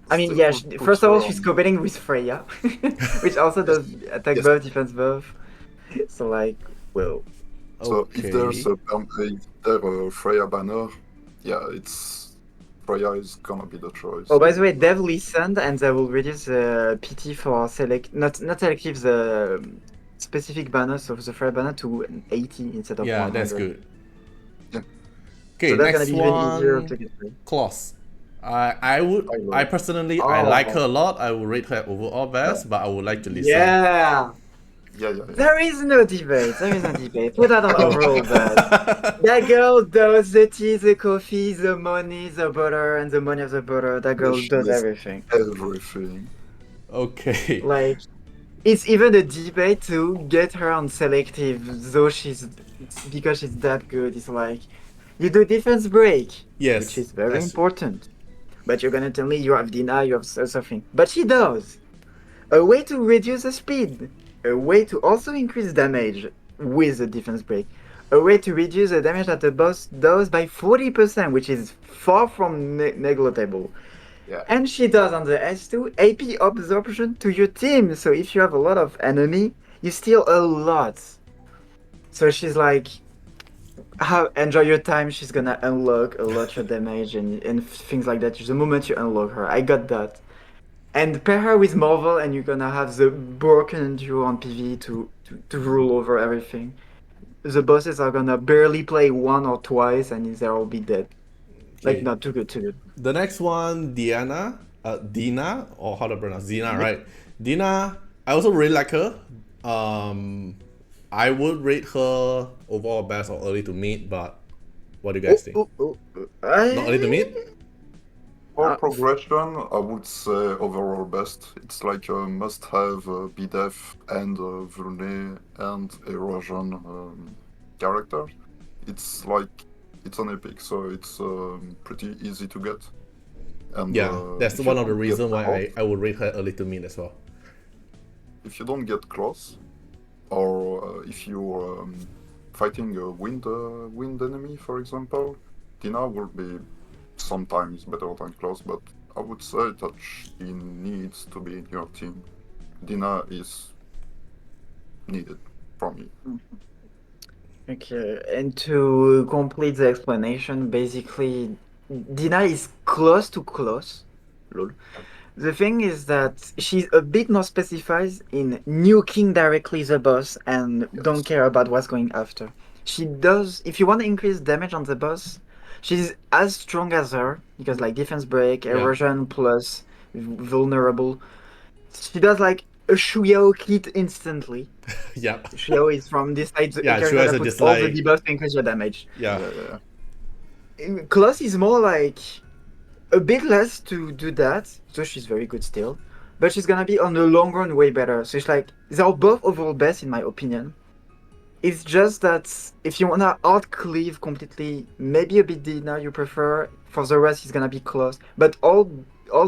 S3: I mean,
S2: Still
S3: yeah,
S2: would put
S3: first of all,
S2: her
S3: she's
S2: on-
S3: competing with Freya, which also does attack
S2: Yes.
S3: buff, defense buff. So, like, well,
S2: So if there's
S1: Okay.
S2: a Freya banner, yeah, it's Freya is gonna be the choice.
S3: Oh, by the way, they've listened and they will reduce the PT for not selective, the specific bonus of the Freya banner to 80 instead of
S1: Yeah,
S3: 100.
S1: that's good.
S2: Yeah.
S1: Okay,
S3: So that's gonna
S1: next
S3: be even easier
S1: one,
S3: to get through.
S1: Klaus. I personally I
S3: Oh.
S1: like her a lot. I would rate her overall best, but I would like to listen.
S3: Yeah.
S2: Yeah.
S3: There is no debate. There is no debate. Put that on overall best. That girl does the tea, the coffee, the money, the butter, and the money of the butter. That girl
S2: She
S3: does
S2: does
S3: everything.
S2: everything.
S1: Okay.
S3: Like, it's even a debate to get her on selective, though because she's that good. It's like, you do defense break,
S1: Yes.
S3: which is very
S1: that's-
S3: important. But you're gonna tell me you have Dina, you have something. But she does. A way to reduce the speed. A way to also increase damage with the defense break. A way to reduce the damage that the boss does by 40%, which is far from negligible.
S2: Yeah.
S3: And she does on the S2 AP absorption to your team. So if you have a lot of enemy, you steal a lot. So she's like, enjoy your time. She's gonna unlock a lot your damage and things like that. The moment you unlock her, I got that. And pair her with Marvel, and you're gonna have the broken duo on PV to rule over everything. The bosses are gonna barely play one or twice, and they'll all be dead. Like,
S1: Okay.
S3: not too good, too good.
S1: The next one, Dina, or how to pronounce Dina,
S3: Yep.
S1: right? Dina, I also really like her. I would rate her overall best or early to mid, but what do you guys think? Not early to mid?
S2: For progression, I would say overall best. It's like a must-have BDEF and Vulne and Erosion character. It's like, it's an epic, so it's pretty easy to get. And
S1: Yeah, that's
S2: if
S1: one
S2: you
S1: of the
S2: don't get
S1: reasons why
S2: close-
S1: I would rate her early to mid as well.
S2: If you don't get close, or if you're fighting a wind enemy, for example, Dina will be sometimes better than close, but I would say that she needs to be in your team. Dina is needed from me.
S3: Okay, and to complete the explanation, basically, Dina is close to close. Lol. The thing is that she's a bit more specified in nuking directly the boss and don't care about what's going after. She does, if you want to increase damage on the boss, she's as strong as her, because like defense break, erosion plus vulnerable. She does like a Shuyo kit instantly.
S1: Yeah.
S3: Shuyo is from this side, the
S1: Yeah,
S3: character
S1: Shuyo is
S3: that
S1: a
S3: puts all the
S1: dislike.
S3: debuffs to increase your damage.
S1: Yeah.
S3: Close is more like a bit less to do that, so she's very good still. But she's gonna be on the long run way better. So it's like they're both overall best in my opinion. It's just that if you wanna out cleave completely, maybe a bit Dina you prefer. For the rest, it's gonna be close. But all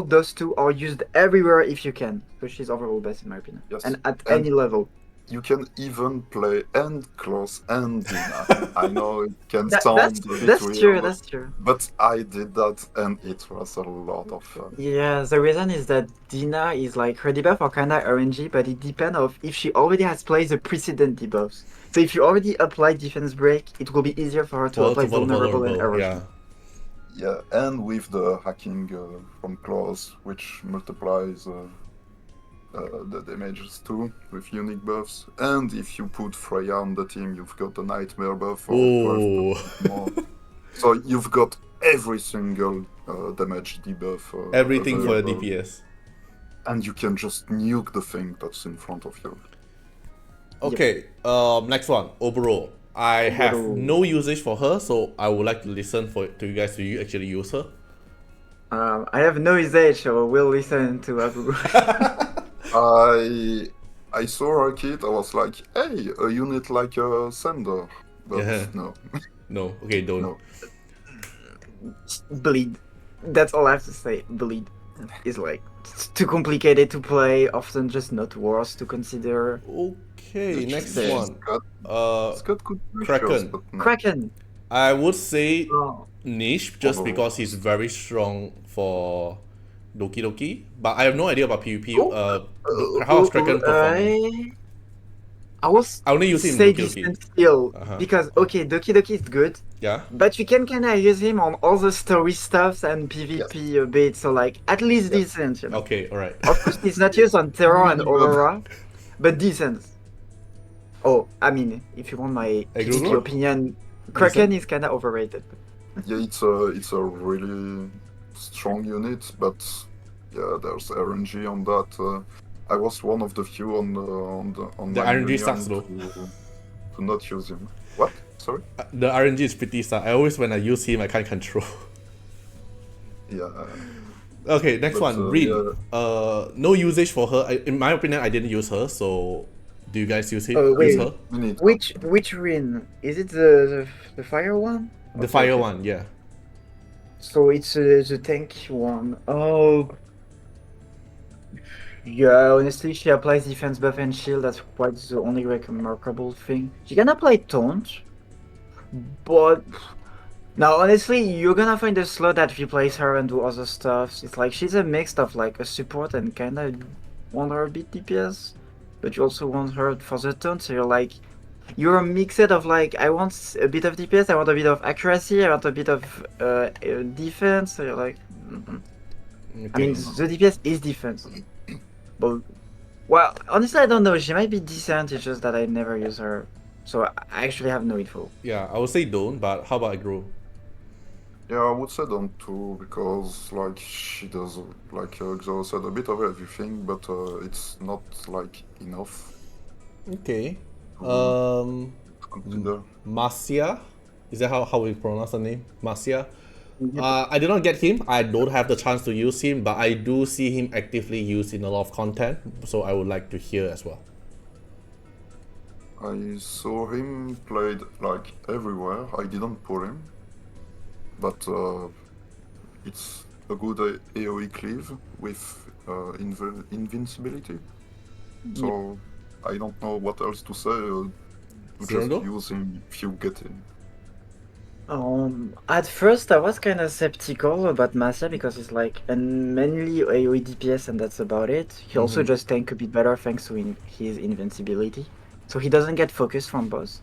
S3: those two are used everywhere if you can. So she's overall best in my opinion.
S2: Yes.
S3: And at
S2: And-
S3: any level.
S2: You can even play and close and Dina. I know it can sound
S3: That's
S2: a bit weird,
S3: true. That's true.
S2: but I did that and it was a lot of fun.
S3: Yeah, the reason is that Dina is like her debuff are kinda RNG, but it depends of if she already has played the precedent debuffs. So if you already apply defense break, it will be easier for her to apply vulnerable and erosion.
S1: Yeah.
S2: Yeah, and with the hacking from claws, which multiplies the damages too with unique buffs. And if you put Freya on the team, you've got the nightmare buff for
S1: Ooh.
S2: 12% more. So you've got every single damage debuff.
S1: Everything for a
S2: available.
S1: DPS.
S2: And you can just nuke the thing that's in front of you.
S1: Okay, next one, overall. I have no usage for her, so I would like to listen to you guys. Do you actually use her?
S3: I have no usage, so we'll listen to Abu.
S2: I saw her kit, I was like, hey, a unit like a Sender. But
S1: Yeah.
S2: no.
S1: No, okay, don't.
S2: No.
S3: Bleed. That's all I have to say. Bleed. It's like it's too complicated to play, often just not worth to consider.
S1: Okay, next
S3: It's
S1: one.
S2: It's got good
S1: Kraken.
S2: ratios, but no.
S3: Kraken.
S1: I would say
S3: Oh.
S1: niche just
S2: Overall.
S1: because he's very strong for Doki Doki, but I have no idea about PvP. How is Kraken performing?
S3: I will
S1: I only use him in
S3: say
S1: Doki Doki.
S3: decent still
S1: Uh-huh.
S3: because okay, Doki Doki is good,
S1: Yeah.
S3: but you can kind of use him on all the story stuffs and PvP a bit. So like at least
S2: Yes.
S3: decent, you know.
S1: Okay. All right.
S3: Of course, he's not used on Terror and
S2: Minimum.
S3: Aurora, but decent. Oh, I mean, if you want my
S1: Hey,
S3: PvP
S1: Google?
S3: opinion, Kraken is kind of overrated.
S2: Yeah, it's a really strong unit, but yeah, there's RNG on that. I was one of the few on
S1: The
S2: my
S1: RNG
S2: union
S1: sucks though.
S2: to not use him. What? Sorry?
S1: The RNG is pretty sad. I always when I use him, I can't control.
S2: Yeah.
S1: Okay, next
S2: But,
S1: one. Rin.
S2: yeah.
S1: No usage for her. In my opinion, I didn't use her. So, do you guys use
S3: Oh,
S1: use
S3: wait.
S1: her?
S2: We need
S3: Which Rin? Is it the fire one?
S1: The
S3: Okay,
S1: fire
S3: okay.
S1: one, yeah.
S3: So it's the tank one. Oh. Yeah, honestly, she applies defense buff and shield. That's quite the only remarkable thing. She can apply taunt, but now honestly, you're gonna find a slot that replace her and do other stuff. It's like she's a mix of like a support and kind of want her a bit DPS, but you also want her for the taunt. So you're a mixed of like I want a bit of DPS, I want a bit of accuracy, I want a bit of defense. So you're like,
S1: Okay.
S3: I mean, the DPS is defense. But, well, honestly, I don't know. She might be decent. It's just that I never use her, so I actually have no info.
S1: Yeah, I would say don't, but how about Agro?
S2: Yeah, I would say don't too, because like she does, like Xo said, a bit of everything, but it's not like enough
S1: Okay.
S2: to consider.
S1: Marcia? Is that how we pronounce her name? Marcia?
S3: Yep.
S1: I did not get him. I don't have the chance to use him, but I do see him actively used in a lot of content, so I would like to hear as well.
S2: I saw him played like everywhere. I didn't pull him, but it's a good AoE cleave with invincibility. So I don't know what else to say. Just
S1: Zerando?
S2: use him if you get him.
S3: At first I was kind of skeptical about Masya because it's like mainly AoE DPS and that's about it. He also just tank a bit better thanks to his invincibility, so he doesn't get focused from boss.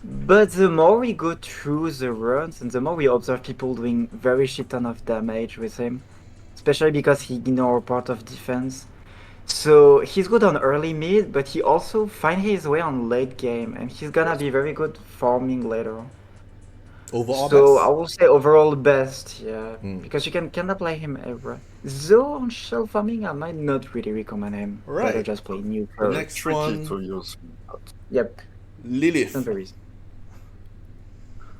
S3: But the more we go through the runs and the more we observe people doing very shit ton of damage with him, especially because he ignores part of defense. So he's good on early mid, but he also find his way on late game, and he's gonna be very good farming later.
S1: Overall
S3: So
S1: best?
S3: I will say overall best, yeah,
S1: Hmm.
S3: because you can apply him everywhere. Though on shell farming, I might not really recommend him. Better
S1: Alright.
S3: just play new
S1: The
S3: first.
S1: next
S2: Tricky
S1: one,
S2: to use him. But,
S3: Yep,
S1: Lilith.
S3: not very easy.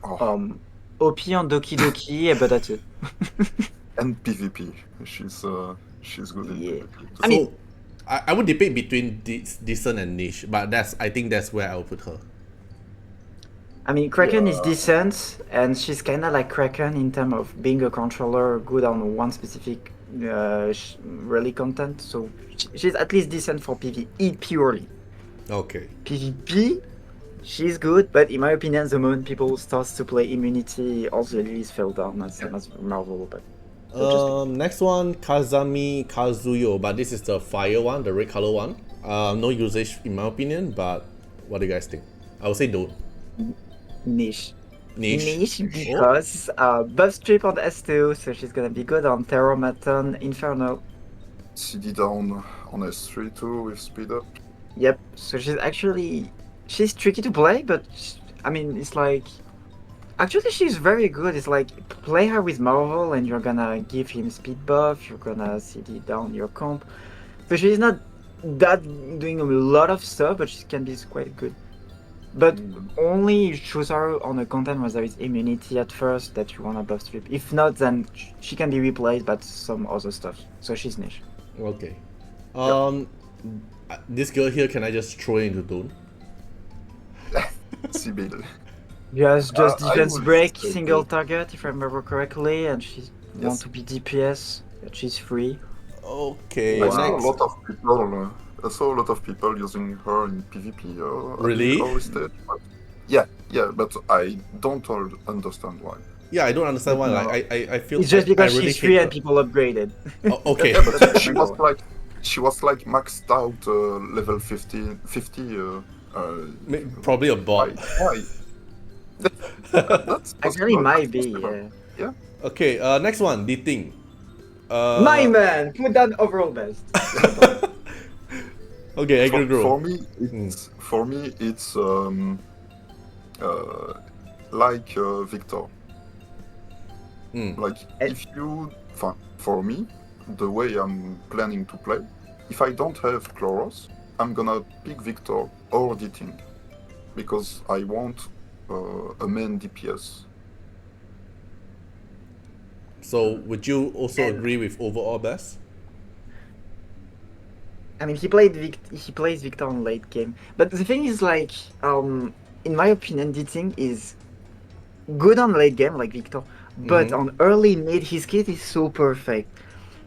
S2: oh,
S3: OP on Doki Doki, but that's it.
S2: and PvP. She's good in
S3: Yeah.
S2: PvP.
S3: I mean-
S1: So, I would debate between decent and niche, but I think that's where I would put her.
S3: I mean, Kraken is
S2: Yeah.
S3: decent, and she's kind of like Kraken in terms of being a controller, good on one specific rally content. So she's at least decent for PvE purely.
S1: Okay.
S3: PvP, she's good, but in my opinion, the moment people start to play immunity, all the lilies fell down as Marvel. But
S1: Next one, Kazami Kazuyo, but this is the fire one, the red color one. No usage in my opinion, but what do you guys think? I would say don't.
S3: niche.
S1: Niche.
S3: Because buff strip on S2, so she's gonna be good on Terror Maton, Inferno.
S2: CD down on S3 too with speed up.
S3: Yep, so she's tricky to play, but I mean, it's like, actually she's very good. It's like, play her with Marvel and you're gonna give him speed buff, you're gonna CD down your comp. So she's not that doing a lot of stuff, but she can be quite good. But only choose her on a content where there is immunity at first that you wanna buff strip. If not, then she can be replaced by some other stuff. So she's niche.
S1: Okay. This girl here, can I just throw her into Dawn?
S2: Sibyl.
S3: Yes, just
S2: I
S3: defense
S2: would
S3: break,
S2: say
S3: single
S2: good.
S3: target, if I remember correctly, and she
S2: Yes.
S3: wants to be DPS, but she's free.
S1: Okay.
S2: I saw a
S1: Next.
S2: lot of people. I saw a lot of people using her in PvP. At
S1: Really?
S2: the early stage, but yeah, but I don't understand why.
S1: Yeah, I don't understand why.
S2: No.
S1: Like, I feel
S3: It's just
S1: I
S3: because
S1: really
S3: she's
S1: hate
S3: free
S1: her.
S3: and people upgraded.
S1: Oh, okay.
S2: But she was like maxed out level 50
S1: Probably a bot.
S2: Why? That's
S3: Actually,
S2: possible.
S3: might
S2: That's
S3: be,
S2: possible.
S3: yeah.
S1: Okay, next one, the thing.
S3: My man, put that overall best.
S1: Okay, I
S2: For,
S1: agree, bro.
S2: for me, it's uh, like Victor. Like
S3: Eh.
S2: if you, for me, the way I'm planning to play, if I don't have Chloros, I'm gonna pick Victor or the thing, because I want a main DPS.
S1: So, would you also
S3: And-
S1: agree with overall best?
S3: I mean, he plays Victor on late game, but the thing is, like, in my opinion, the thing is good on late game, like Victor, but on early mid, his kit is so perfect.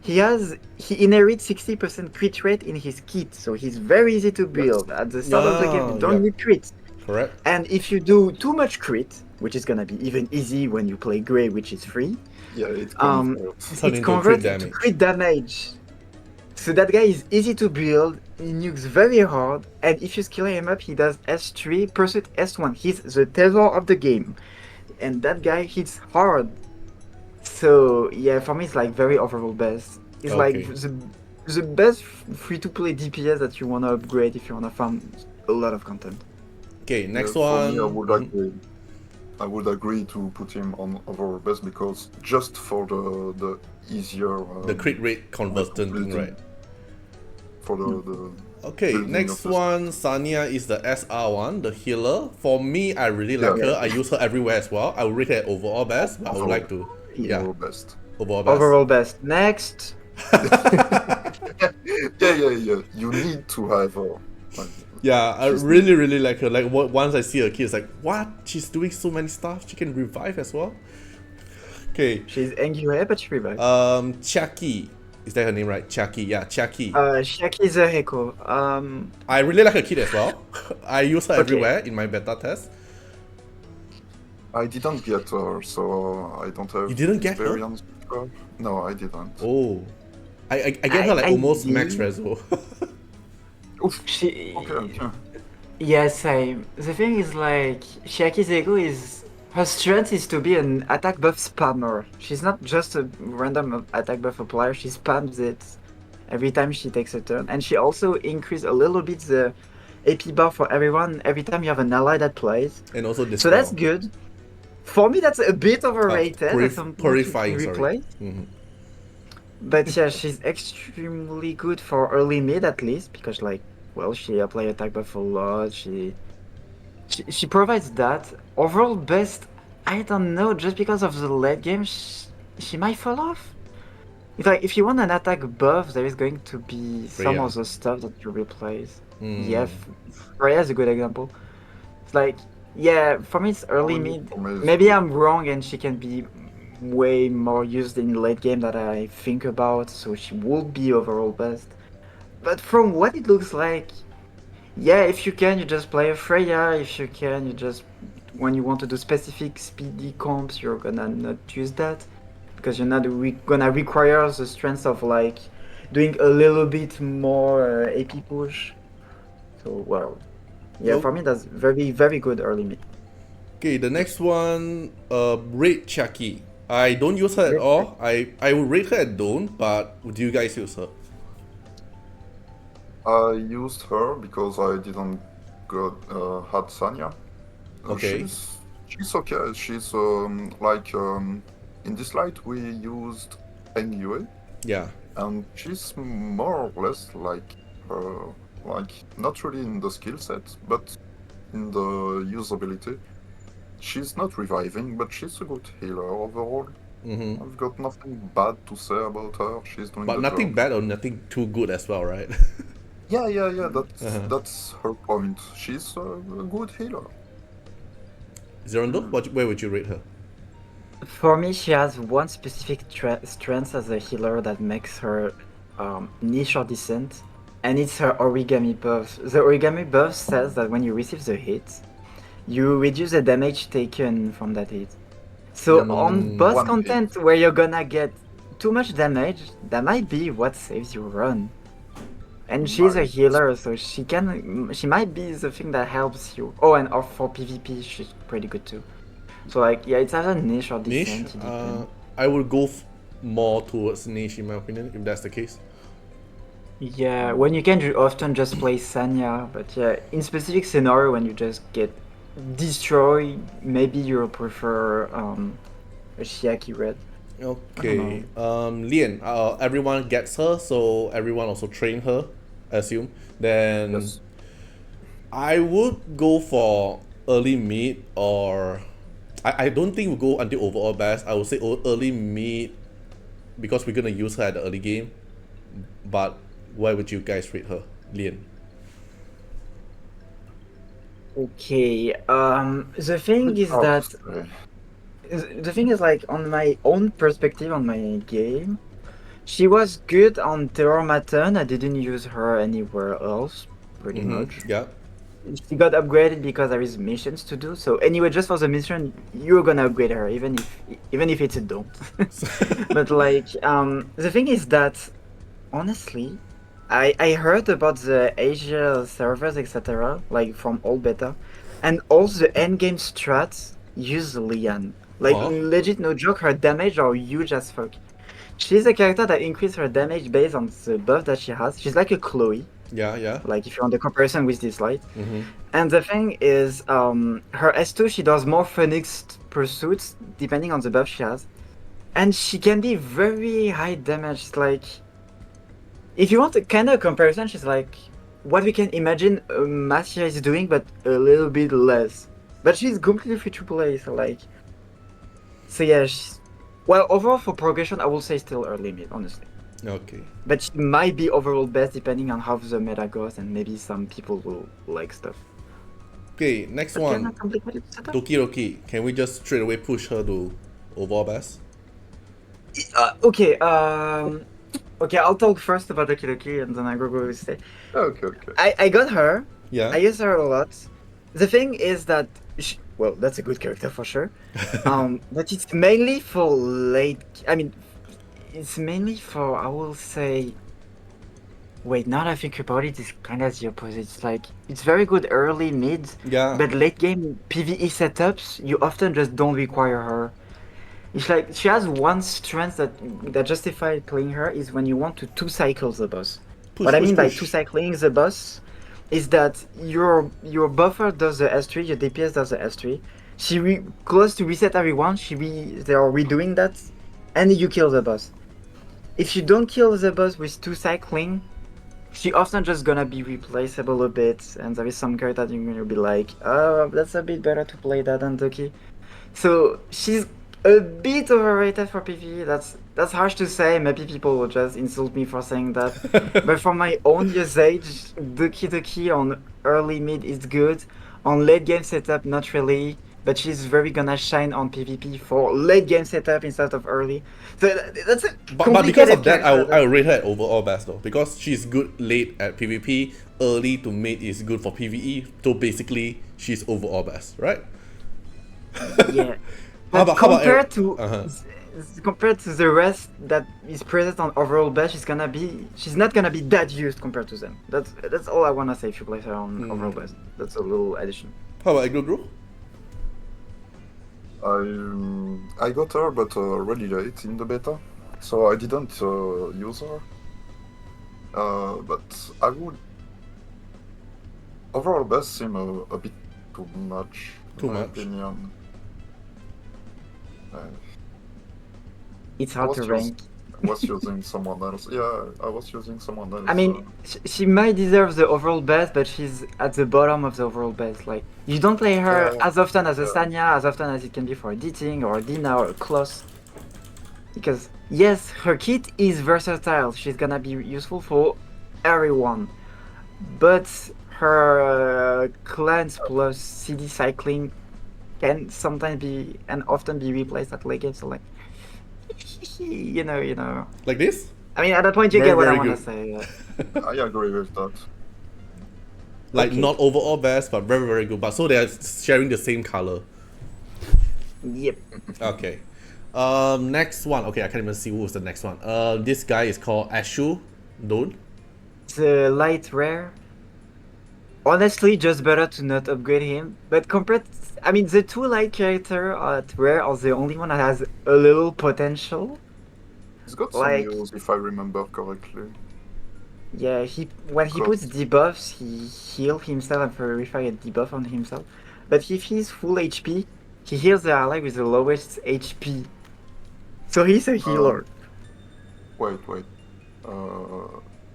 S3: He inherits 60% crit rate in his kit, so he's very easy to build. At the start of the game, you don't need crit.
S1: Correct.
S3: And if you do too much crit, which is gonna be even easy when you play Grey, which is free,
S2: Yeah, it
S1: Turn
S3: it's
S1: into
S3: converted
S1: crit
S3: to
S1: damage.
S3: crit damage. So that guy is easy to build, he nukes very hard, and if you skill him up, he does S3, Pursuit S1. He's the tether of the game. And that guy hits hard. So yeah, for me it's like very overall best. It's like
S1: Okay.
S3: the best free-to-play DPS that you wanna upgrade if you wanna farm a lot of content.
S1: Okay, next
S2: For
S1: one.
S2: me, I would agree. I would agree to put him on overall best because just for the easier
S1: The crit rate conversion thing, right?
S2: For the
S1: Okay,
S2: building
S1: next
S2: of the
S1: one, Sania is the SR one, the healer. For me, I really like her. I use her everywhere as well. I would rate her at overall best, but I would like to,
S2: overall best.
S1: overall best.
S3: Overall best. Next.
S2: Yeah. You need to have her.
S1: Yeah, I
S2: She's
S1: really like her. Like once I see her kid, it's like, what? She's doing so many stuff. She can revive as well. Okay.
S3: She's angry, but she revives.
S1: Chaki. Is that her name right? Chaki. Yeah, Chaki.
S3: Shaki Zaheko.
S1: I really like her kid as well. I use her
S3: Okay.
S1: everywhere in my beta test.
S2: I didn't get her, so I don't have
S1: You didn't get her?
S2: experience with her. No, I didn't.
S1: Oh. I get her like
S3: I
S1: almost
S3: did.
S1: max reso.
S2: Oof.
S3: She.
S2: Okay.
S3: Yeah, same. The thing is, like, Shiaki's ego is. Her strength is to be an attack buff spammer. She's not just a random attack buff applier, she spams it every time she takes a turn. And she also increases a little bit the AP bar for everyone every time you have an ally that plays.
S1: And also this
S3: So that's good. For me, that's a bit overrated. That's something
S1: purifying,
S3: to
S1: sorry.
S3: replace. But yeah, she's extremely good for early mid at least, because like, well, she apply attack buff a lot, she provides that. Overall best, I don't know, just because of the late game, she might fall off. If you want an attack buff, there is going to be some
S1: Freya.
S3: other stuff that you replace. Yeah, Freya is a good example. It's like, yeah, for me it's early mid. Maybe I'm wrong and she can be way more used in late game that I think about, so she would be overall best. But from what it looks like, yeah, if you can, you just play a Freya. If you can, you just, when you want to do specific speedy comps, you're gonna not use that, because you're not gonna require the strength of like doing a little bit more AP push. So well, yeah, for me that's very good early mid.
S1: Okay, the next one, rate Chaki. I don't use her at all. I would rate her at don't, but do you guys use her?
S2: I used her because I didn't had Sanya.
S1: Okay.
S2: She's okay. She's in this light we used NUA.
S1: Yeah.
S2: And she's more or less like not really in the skill set, but in the usability. She's not reviving, but she's a good healer overall. I've got nothing bad to say about her. She's doing
S1: But
S2: the
S1: nothing
S2: job.
S1: bad or nothing too good as well, right?
S2: Yeah. That's her point. She's a good healer.
S1: Zerondo, where would you rate her?
S3: For me, she has one specific strength as a healer that makes her niche or decent, and it's her origami buff. The origami buff says that when you receive the hit, you reduce the damage taken from that hit. So on boss content where you're gonna get too much damage, that might be what saves your run. And she's a
S2: Nice.
S3: healer, so she might be the thing that helps you. Oh, and for PvP, she's pretty good too. So like, yeah, it's either niche or
S1: Niche?
S3: decent. It depends.
S1: I would go more towards niche in my opinion, if that's the case.
S3: Yeah, when you can often just play Sanya, but yeah, in specific scenario when you just get destroyed, maybe you'll prefer a Shiaki Red.
S1: Okay. Lian, everyone gets her, so everyone also train her, I assume. Then
S2: Yes.
S1: I would go for early mid or I don't think we'll go until overall best. I would say early mid because we're gonna use her at the early game. But why would you guys rate her, Lian?
S3: Okay, the thing is
S2: Hard to
S3: that
S2: say.
S3: the thing is like on my own perspective on my game, she was good on Terramaton. I didn't use her anywhere else, pretty much.
S1: Yeah.
S3: She got upgraded because there is missions to do. So anyway, just for the mission, you're gonna upgrade her, even if it's a don't. But like, the thing is that honestly, I heard about the Asia servers, etc., like from old beta, and all the endgame strats use Lian. Like
S1: Huh?
S3: legit, no joke, her damage are huge as fuck. She's a character that increases her damage based on the buff that she has. She's like a Chloe,
S1: Yeah.
S3: like if you want the comparison with this light.
S1: Mm-hmm.
S3: And the thing is, her S2 she does more Phoenix pursuits depending on the buff she has, and she can be very high damage. It's like, if you want a kind of comparison, she's like what we can imagine Masia is doing, but a little bit less. But she's completely free to play, so like, so yeah. Well, overall for progression, I will say still early mid, honestly.
S1: Okay.
S3: But she might be overall best depending on how the meta goes, and maybe some people will like stuff.
S1: Okay, next
S3: But
S1: one.
S3: kinda complicated setup.
S1: Doki. Can we just straight away push her to overall best?
S3: Okay, okay, I'll talk first about Doki Doki and then I go say.
S2: Okay.
S3: I got her.
S1: Yeah.
S3: I use her a lot. The thing is that, well, that's a good character for sure. But it's mainly for late. I mean, it's mainly for, I will say. Wait, now that I think about it, it's kind of the opposite. It's like, it's very good early mid,
S1: Yeah.
S3: but late game PvE setups, you often just don't require her. It's like, she has one strength that justifies playing her is when you want to two cycle the boss. What I mean by two cycling the boss is that your buffer does the S3, your DPS does the S3. Close to reset everyone, they are redoing that, and you kill the boss. If you don't kill the boss with two cycling, she often just gonna be replaceable a bit, and there is some character that you're gonna be like, oh, that's a bit better to play that than Doki. So she's a bit overrated for PvE. That's harsh to say. Maybe people will just insult me for saying that. But for my own usage, Doki on early mid is good. On late game setup, not really. But she's very gonna shine on PvP for late game setup instead of early. So that's a
S1: But because of
S3: complicated
S1: that,
S3: character.
S1: I will rate her at overall best though. Because she's good late at PvP, early to mid is good for PvE. So basically, she's overall best, right?
S3: Yeah.
S1: How
S3: But
S1: about
S3: compared to the rest that is present on overall best, she's not gonna be that used compared to them. That's all I wanna say if you play her on overall best. That's a little addition.
S1: How about Iglu?
S2: I got her, but really late in the beta, so I didn't use her. But I would overall best seem a bit too much.
S1: Too
S2: in my
S1: much?
S2: opinion.
S3: It's hard to rank.
S2: Was using someone else. Yeah, I was using someone else.
S3: I mean, she might deserve the overall best, but she's at the bottom of the overall best. Like, you don't play her as often as a Sanya, as often as it can be for a Diting or a Dina or a Kloss. Because, yes, her kit is versatile. She's gonna be useful for everyone. But her cleanse plus CD cycling can sometimes be and often be replaced at late game. So, like, you know.
S1: Like this?
S3: I mean, at that point, you
S1: Very,
S3: get what I
S1: very
S3: want to
S1: good.
S3: say.
S2: I agree with that.
S1: Like
S3: Okay.
S1: not overall best, but very, very good. But so they are sharing the same color.
S3: Yep.
S1: Okay. Next one. Okay, I can't even see who was the next one. This guy is called Ashu Don.
S3: the light rare. Honestly, just better to not upgrade him. But compared, I mean, the two light character at rare are the only one that has a little potential.
S2: He's got some
S3: Like,
S2: use, if I remember correctly.
S3: yeah, when he puts
S2: Got
S3: debuffs, he heal himself and verify a debuff on himself. But if he's full HP, he heals the ally with the lowest HP. So he's a healer.
S2: wait.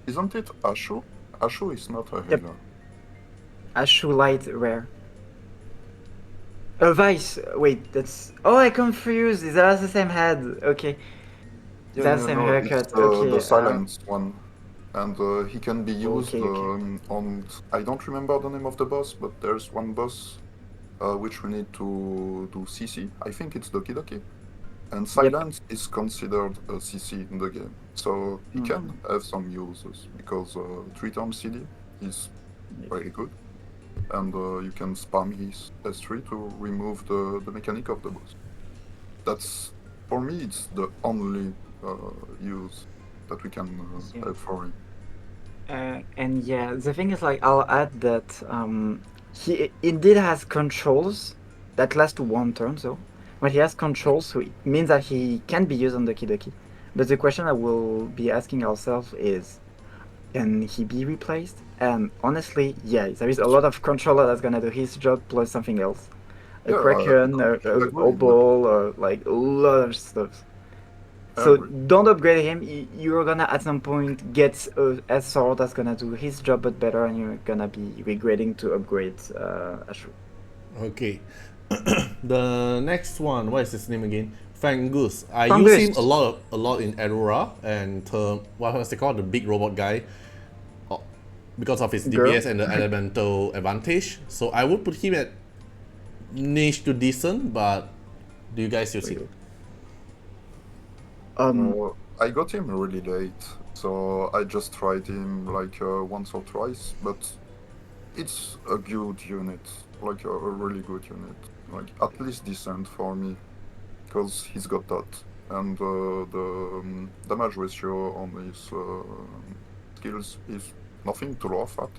S2: Isn't it Ashu? Ashu is not a
S3: Yep.
S2: healer.
S3: Ashu light rare. Vice. Wait, that's. Oh, I confused. That's the same head. Okay. That's the same
S2: No,
S3: haircut.
S2: it's
S3: Okay.
S2: the silence one. And he can be used
S3: Okay.
S2: on. I don't remember the name of the boss, but there's one boss which we need to do CC. I think it's Doki Doki. And silence is considered a CC in the game. So he can have some uses because 3-turn CD is very good. And you can spam his S3 to remove the mechanic of the boss. That's, for me, it's the only use that we can have for him.
S3: And yeah, the thing is, like, I'll add that he indeed has controls that last 1 turn, so when he has controls, so it means that he can be used on Doki Doki. But the question I will be asking ourselves is, can he be replaced? And honestly, yeah, there is a lot of controller that's gonna do his job plus something else. A
S2: Yeah, I
S3: Kraken, a
S2: completely agree, but
S3: Obol, like a lot of stuff.
S2: I
S3: So
S2: agree.
S3: don't upgrade him. You're gonna at some point get a sword that's gonna do his job but better, and you're gonna be regretting to upgrade Ashu.
S1: Okay. The next one, what is his name again? Fangus. I use him
S3: Fungus.
S1: a lot in Aurora and what was it called? The big robot guy. uh, Because of his
S3: Girl.
S1: DPS and the elemental advantage. So I would put him at niche to decent, but do you guys use him?
S2: I got him really late, so I just tried him like once or twice, but it's a good unit, like a really good unit, like at least decent for me, because he's got that, and the damage ratio on his skills is nothing to laugh at.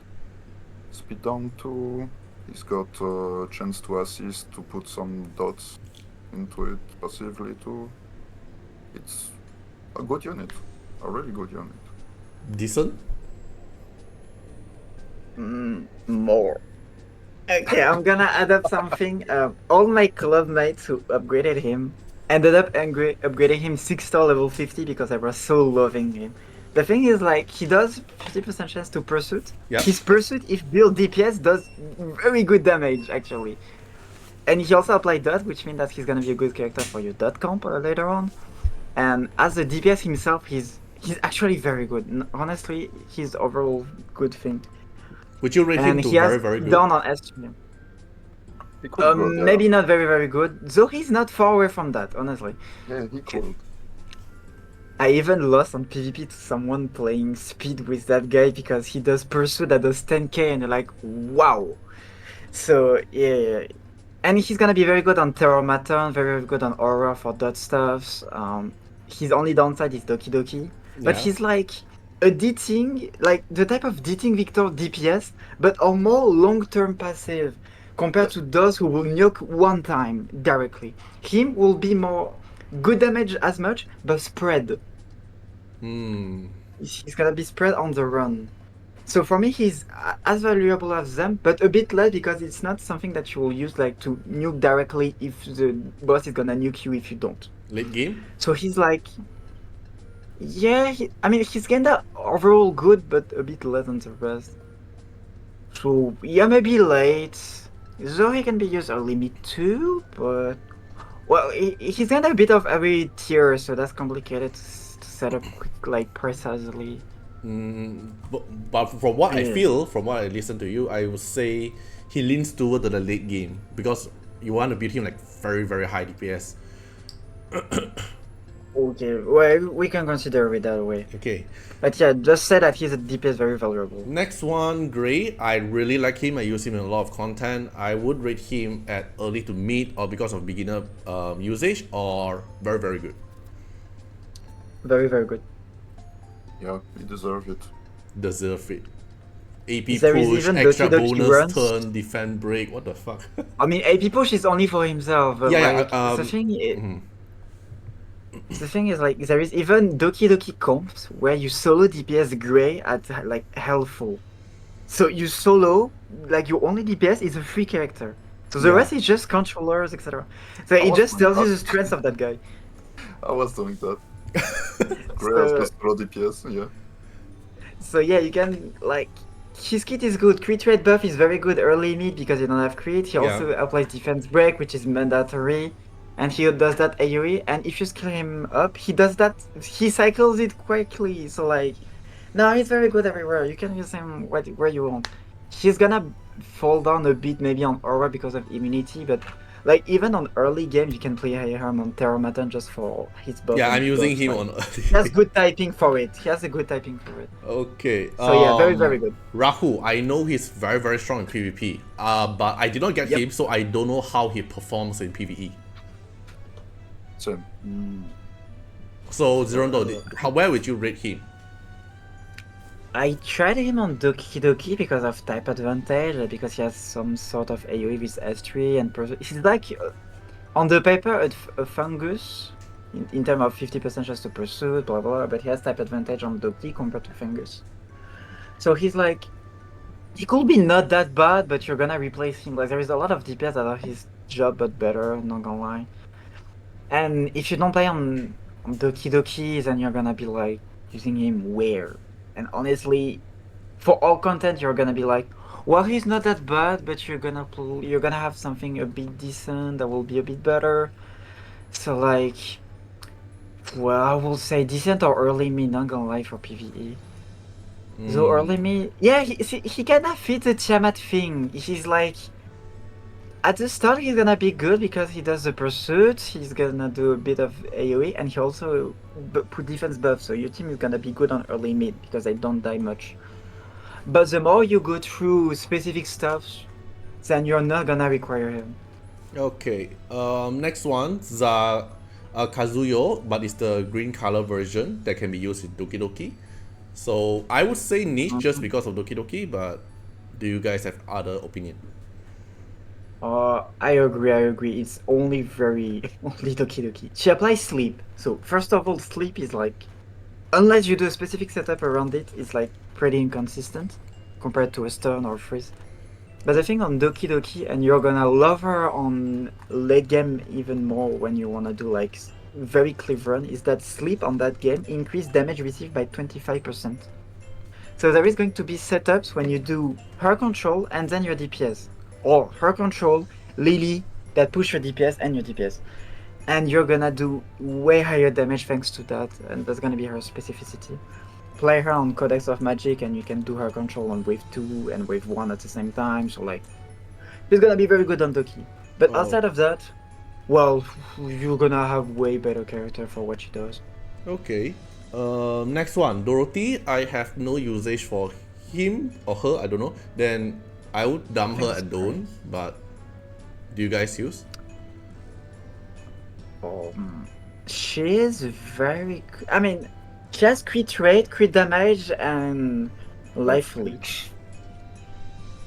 S2: Speed down 2, he's got a chance to assist to put some dots into it passively too. It's a good unit, a really good unit.
S1: Decent?
S3: More. Okay, I'm gonna add up something. All my club mates who upgraded him ended up upgrading him 6-star level 50 because I was so loving him. The thing is, like, he does 50% chance to pursuit.
S1: Yep.
S3: His pursuit, if build DPS, does very good damage actually. And he also applied dot, which means that he's gonna be a good character for your dot comp later on. And as a DPS himself, he's actually very good. Honestly, he's overall good thing.
S1: Would you rate him
S3: And
S1: to
S3: he has
S1: very good?
S3: down on S3.
S2: He could go there.
S3: Maybe not very good, though he's not far away from that, honestly.
S2: Yeah, he could.
S3: I even lost on PvP to someone playing speed with that guy because he does pursuit that does 10k and you're like, wow. So yeah. And he's gonna be very good on Terramaton, very good on Aura for dot stuffs. His only downside is Doki Doki. But
S1: Yeah.
S3: he's like a DTing, like the type of DTing Victor DPS, but a more long-term passive compared to those who will nuke one time directly. Him will be more good damage as much, but spread. He's gonna be spread on the run. So for me, he's as valuable as them, but a bit less because it's not something that you will use like to nuke directly if the boss is gonna nuke you if you don't.
S1: Late game?
S3: So he's like, yeah, he's kinda overall good, but a bit less than the rest. So yeah, maybe late. Though he can be used early mid too, but well, he's got a bit of every tier, so that's complicated to set up like precisely.
S1: But from what I feel, from what I listen to you, I would say he leans toward the late game because you want to beat him like very high DPS.
S3: Okay, well, we can consider it that way.
S1: Okay.
S3: But yeah, just say that his DPS very valuable.
S1: Next one, Gray. I really like him. I use him in a lot of content. I would rate him at early to mid or because of beginner usage or very good.
S3: Very good.
S2: Yeah, he deserves it.
S1: deserve it. AP
S3: There is
S1: push,
S3: even
S1: extra
S3: Doki Doki
S1: bonus,
S3: runs.
S1: turn, defend, break. What the fuck?
S3: I mean, AP push is only for himself, but
S1: Yeah,
S3: like
S1: yeah.
S3: the thing is,
S1: Mhm.
S3: the thing is like there is even Doki Doki comps where you solo DPS Gray at like helpful. So you solo like your only DPS is a free character. So the
S1: Yeah.
S3: rest is just controllers, etc. So
S2: I
S3: it
S2: was
S3: just
S2: doing
S3: tells you
S2: that.
S3: the strength of that guy.
S2: I was doing that. Gray as
S3: So
S2: the solo DPS, yeah.
S3: so yeah, you can like his kit is good. Crit rate buff is very good early mid because you don't have crit. He
S1: Yeah.
S3: also applies defense break, which is mandatory. And he does that AoE, and if you skill him up, he does that. He cycles it quickly. So like, no, he's very good everywhere. You can use him where you want. He's gonna fall down a bit maybe on aura because of immunity, but like even on early game, you can play him on Terramatan just for his buff
S1: Yeah,
S3: and
S1: I'm using
S3: buffs.
S1: him
S3: Like,
S1: on.
S3: he has good typing for it. He has a good typing for it.
S1: Okay.
S3: So yeah, very very good.
S1: Rahu, I know he's very very strong in PvP. But I did not get
S3: Yep.
S1: him, so I don't know how he performs in PvE.
S2: Same.
S1: So Zerondo, where would you rate him?
S3: I tried him on Doki Doki because of type advantage, because he has some sort of AoE with S3 and he's like on the paper a fungus in terms of 50% chance to pursue, blah blah, but he has type advantage on Doki compared to fungus. So he's like, he could be not that bad, but you're gonna replace him. Like there is a lot of DPS that are his job but better, not gonna lie. And if you don't play on Doki Doki, then you're gonna be like using him where? And honestly, for all content, you're gonna be like, well, he's not that bad, but you're gonna have something a bit decent that will be a bit better. So like, well, I will say decent or early mid, not gonna lie for PvE. So early mid, yeah, he kinda fits the Tiamat thing. He's like, at the start he's gonna be good because he does the pursuit, he's gonna do a bit of AoE, and he also put defense buff, so your team is gonna be good on early mid because they don't die much. But the more you go through specific stuff, then you're not gonna require him.
S1: Okay. Next one, Kazuyo, but it's the green color version that can be used in Doki Doki. So I would say niche just because of Doki Doki, but do you guys have other opinion?
S3: I agree. It's only only Doki Doki. She applies sleep. So first of all, sleep is like, unless you do a specific setup around it, it's like pretty inconsistent compared to a stun or freeze. But the thing on Doki Doki, and you're gonna love her on late game even more when you wanna do like very clever run, is that sleep on that game increase damage received by 25%. So there is going to be setups when you do her control and then your DPS, or her control, Lily, that push your DPS and your DPS. And you're gonna do way higher damage thanks to that, and that's gonna be her specificity. Play her on Codex of Magic and you can do her control on wave 2 and wave 1 at the same time, so like, she's gonna be very good on Doki. But outside of that, well, you're gonna have way better character for what she does.
S1: Okay. Next one, Dorothy. I have no usage for him or her, I don't know. Then I would dump her at Dawn, but do you guys use?
S3: She is very. I mean, she has crit rate, crit damage, and life leech.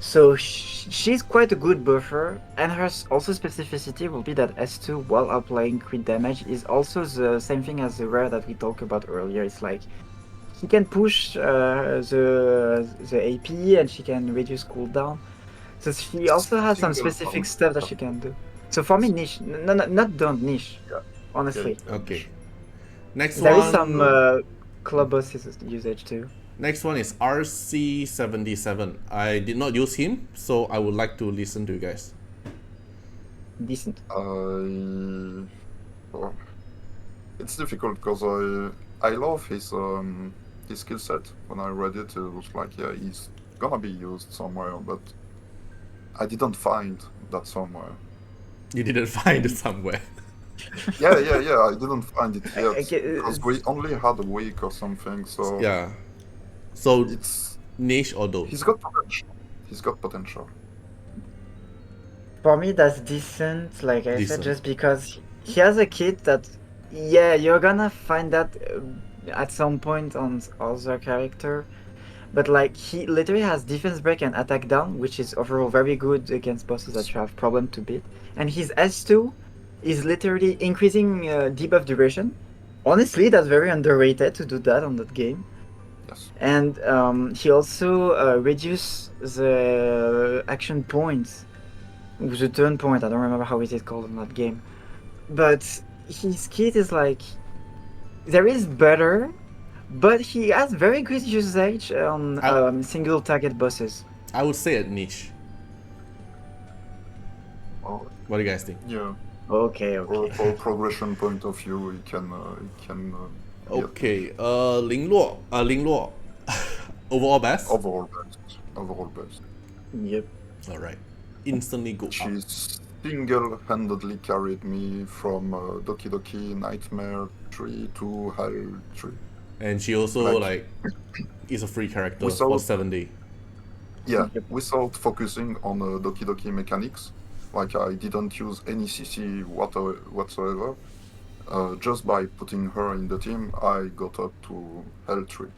S3: So she's quite a good buffer, and her also specificity will be that S2 while applying crit damage is also the same thing as the rare that we talked about earlier. It's like he can push the AP and she can reduce cooldown. So she also has some specific stuff that she can do. So for me, niche, no, not don't niche, honestly.
S1: Okay. Next
S3: There
S1: one.
S3: is some club boss usage too.
S1: Next one is RC77. I did not use him, so I would like to listen to you guys.
S3: Decent.
S2: It's difficult because I love his skill set. When I read it, it was like, yeah, he's gonna be used somewhere, but I didn't find that somewhere.
S1: You didn't find it somewhere.
S2: Yeah, I didn't find it yet because we only had a week or something. So
S1: yeah. So
S2: it's
S1: niche or don't?
S2: He's got potential. He's got potential.
S3: For me, that's decent. Like I
S1: Decent.
S3: said, just because he has a kit that, yeah, you're gonna find that at some point on other character. but like he literally has defense break and attack down, which is overall very good against bosses that you have problem to beat. And his S2 is literally increasing debuff duration. Honestly, that's very underrated to do that on that game.
S2: Yes.
S3: And he also reduce the action points, the turn point. I don't remember how it is called in that game, but his kit is like there is better, but he has very good usage on single target bosses.
S1: I would say a niche.
S2: Oh,
S1: What do you guys think?
S2: yeah.
S3: Okay,
S2: For
S3: okay.
S2: progression point of view, it can be
S1: Okay, Ling Luo, overall best.
S2: overall best. Overall best.
S3: Yep.
S1: All right, instantly go up.
S2: She single-handedly carried me from Doki Doki Nightmare 3 to Hell 3.
S1: And she also
S2: Like-
S1: is a free character
S2: Without-
S1: for 7 day.
S2: Yeah,
S3: Yep.
S2: without focusing on Doki Doki mechanics, like I didn't use any CC whatsoever. Just by putting her in the team, I got up to Hell 3.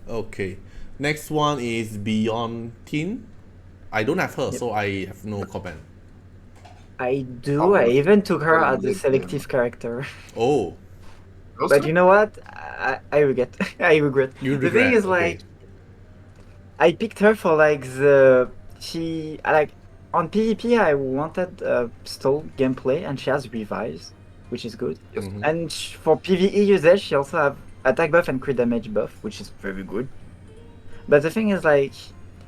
S1: Okay, next one is Beyond Teen. I don't have her, so I have no comment.
S3: I do.
S2: Oh,
S3: I even took her
S2: very
S3: as a
S2: late
S3: selective character.
S1: Oh,
S3: But you know what? I regret. I regret.
S1: you
S3: The
S1: regret.
S3: thing is,
S1: okay.
S3: like, I picked her for like the like on PvP. I wanted stall gameplay, and she has revives, which is good.
S2: Yes.
S1: Mhm.
S3: And for PvE usage, she also have attack buff and crit damage buff, which is very good. But the thing is, like,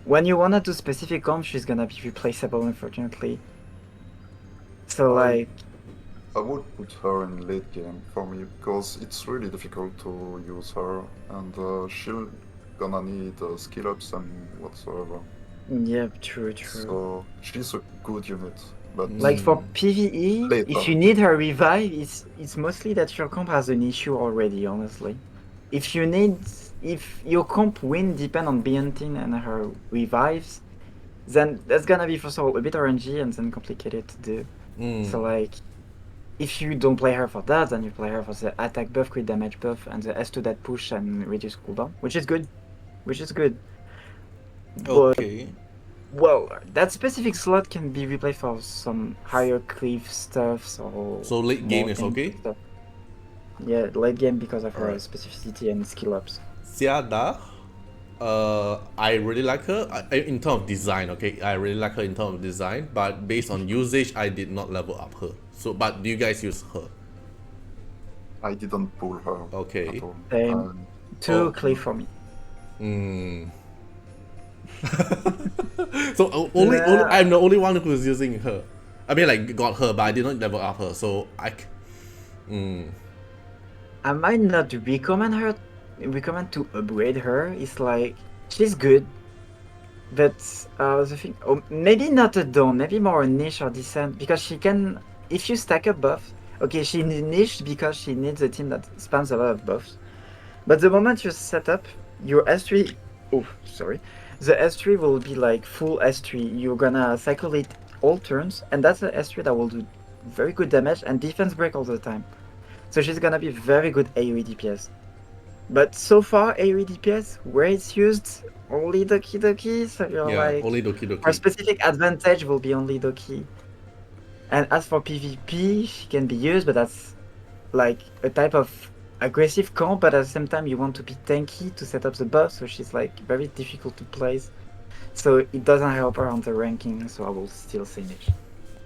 S3: when you wanna do specific comps, she's gonna be replaceable, unfortunately. So like,
S2: I would put her in late game for me because it's really difficult to use her, and she'll gonna need skill ups and whatsoever.
S3: yeah, true.
S2: So she's a good unit, but
S3: Like for PvE,
S2: Later.
S3: if you need her revive, it's mostly that your comp has an issue already, honestly. If your comp win depend on Beyontin and her revives, then that's gonna be first of all a bit RNG and then complicated to do. So like, if you don't play her for that, then you play her for the attack buff, crit damage buff, and the S2 that push and reduce cooldown, which is good. But,
S1: Okay.
S3: well, that specific slot can be replayed for some higher cleave stuff, or
S1: So late game
S3: more
S1: is
S3: tanky
S1: okay?
S3: stuff. Yeah, late game because of her
S1: Alright.
S3: specificity and skill ups.
S1: Xiada, I really like her in terms of design. Okay, I really like her in terms of design, but based on usage, I did not level up her. So, but do you guys use her?
S2: I didn't pull her
S1: Okay.
S2: at all.
S3: Same.
S2: And
S3: Too cleave for me.
S1: So only
S3: Yeah.
S1: I'm the only one who's using her. I mean, like got her, but I did not level up her. So
S3: I might not recommend to upgrade her. It's like she's good, but the thing, maybe not a dawn, maybe more a niche or descent because she can. If you stack up buffs, okay, she niche because she needs a team that spams a lot of buffs. But the moment you set up your S3, the S3 will be like full S3. You're gonna cycle it all turns, and that's an S3 that will do very good damage and defense break all the time. So she's gonna be very good AoE DPS. But so far, AoE DPS, where it's used, only Doki Doki, so you're
S1: yeah,
S3: like,
S1: only Doki
S3: her
S1: Doki.
S3: specific advantage will be only Doki. And as for PvP, she can be used, but that's like a type of aggressive comp, but at the same time you want to be tanky to set up the buff, so she's like very difficult to place. So it doesn't help her on the ranking, so I will still say niche.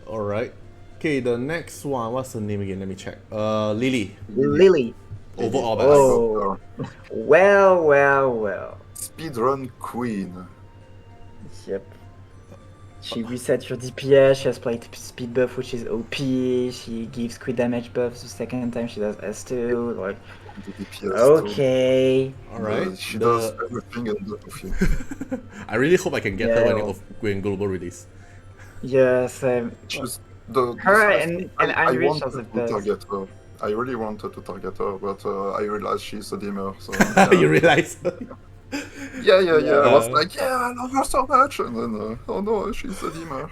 S1: All right. Okay, the next one. What's her name again? Let me check. Lily.
S3: Lily.
S1: Overall
S2: I
S1: best.
S3: Oh.
S2: got her.
S3: Well.
S2: Speedrun Queen.
S3: Yep. She resets your DPS, she has played speed buff, which is OP, she gives crit damage buffs the second time she does S2, like,
S2: The DPS
S3: okay.
S1: All right.
S2: too. She does everything and everything.
S1: I really hope I can get her
S3: Yeah.
S1: when global release.
S3: Yes,
S2: She's
S3: her and
S2: I
S3: Irish
S2: wanted
S3: are the
S2: to
S3: best.
S2: target her. I really wanted to target her, but I realized she's a dimmer. So
S1: You realize?
S2: yeah. I was
S1: Yeah.
S2: like, yeah, I love her so much, and then oh no, she's a dimmer.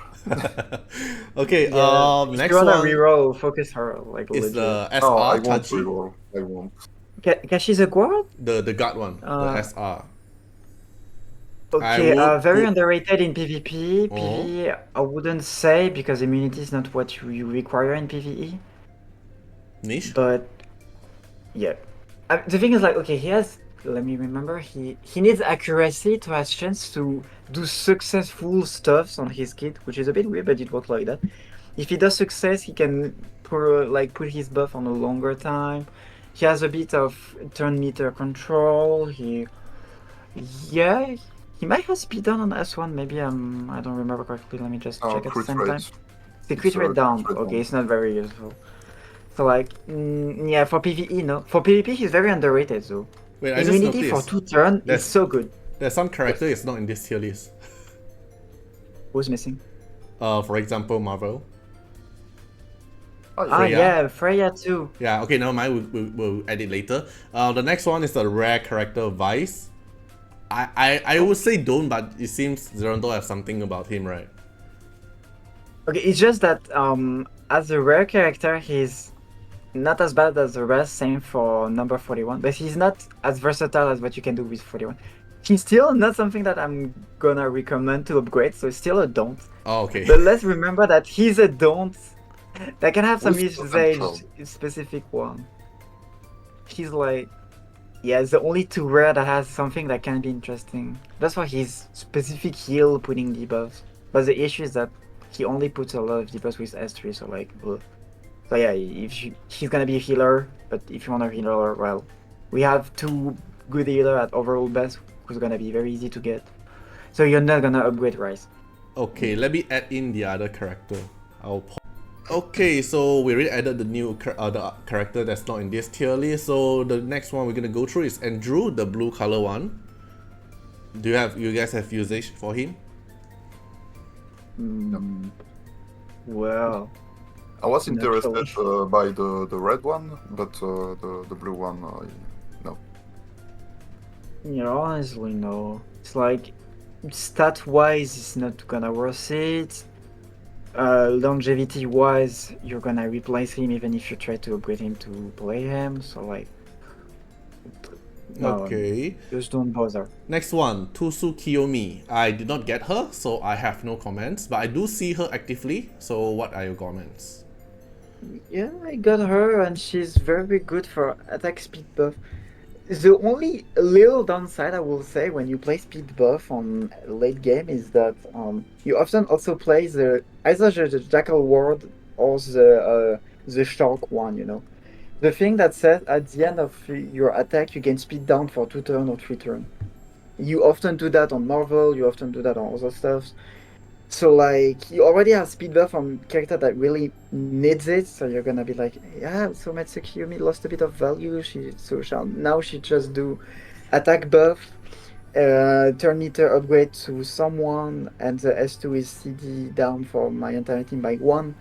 S1: Okay.
S3: If
S1: Next
S3: you wanna
S1: one
S3: reroll, focus her, like,
S1: is
S3: legit.
S1: the SR
S2: Oh, I won't
S1: Chachi.
S2: reroll. I won't.
S3: She's a guard?
S1: The guard one. The
S3: Uh,
S1: SR.
S3: Okay,
S1: would
S3: very
S1: put.
S3: underrated in PvP.
S1: Oh,
S3: PvE, I wouldn't say because immunity is not what you require in PvE.
S1: niche.
S3: But yeah, the thing is like, okay, he has. Let me remember. He needs accuracy to have chance to do successful stuffs on his kit, which is a bit weird, but it works like that. If he does success, he can put his buff on a longer time. He has a bit of turn meter control. Yeah, he might have speed down on S1. Maybe I don't remember correctly. Let me just check at the
S2: Crit
S3: same time.
S2: rate.
S3: Secret
S2: It's
S3: rate
S2: a
S3: down.
S2: crit rate
S3: Okay,
S2: down.
S3: it's not very useful. So like, yeah, for PvE, no. For PvP, he's very underrated though.
S1: Wait, I just
S3: Immunity for
S1: noticed
S3: 2 turn is
S1: there's
S3: so good.
S1: there's some character
S2: Yes.
S1: is not in this tier list.
S3: Who's missing?
S1: For example, Marvel.
S2: Ah,
S3: Ah,
S2: yeah.
S1: Freya.
S3: yeah, Freya too.
S1: Yeah, okay, never mind. We'll edit later. The next one is the rare character Vice. I would say don't, but it seems Zerondo have something about him, right?
S3: Okay, it's just that as a rare character, he's not as bad as the rest. Same for number 41, but he's not as versatile as what you can do with 41. He's still not something that I'm gonna recommend to upgrade, so it's still a don't.
S1: Oh, okay.
S3: But let's remember that he's a don't that can have some
S2: With
S3: usage
S2: potential.
S3: specific one. He's like, yeah, it's the only two rare that has something that can be interesting. That's why he's specific heal putting debuffs. But the issue is that he only puts a lot of debuffs with S3, so like, ugh. So yeah, he's gonna be a healer, but if you want a healer, well, we have two good healer at overall best, who's gonna be very easy to get. So you're not gonna upgrade Rice.
S1: Okay, let me add in the other character. Okay, so we already added the new the character that's not in this tier list. So the next one we're gonna go through is Andrew, the blue color one. Do you guys have usage for him?
S3: Well,
S2: I was
S3: Not
S2: interested
S3: really.
S2: by the red one, but the blue one, no.
S3: honestly, no. It's like, stat-wise, it's not gonna worth it. Longevity-wise, you're gonna replace him even if you try to upgrade him to play him. So like, no,
S1: Okay.
S3: just don't bother.
S1: Next one, Tusu Kiyomi. I did not get her, so I have no comments, but I do see her actively. So what are your comments?
S3: Yeah, I got her, and she's very good for attack speed buff. The only little downside I will say when you play speed buff on late game is that you often also play either the Jackal Ward or the Shark one. The thing that says at the end of your attack you gain speed down for 2 turn or 3 turn. You often do that on Marvel. You often do that on other stuff. So like you already have speed buff on character that really needs it, so you're gonna be like, yeah, so Matsukiyumi lost a bit of value. Now she just do attack buff, turn meter upgrade to someone, and the S2 is CD down for my entire team by 1.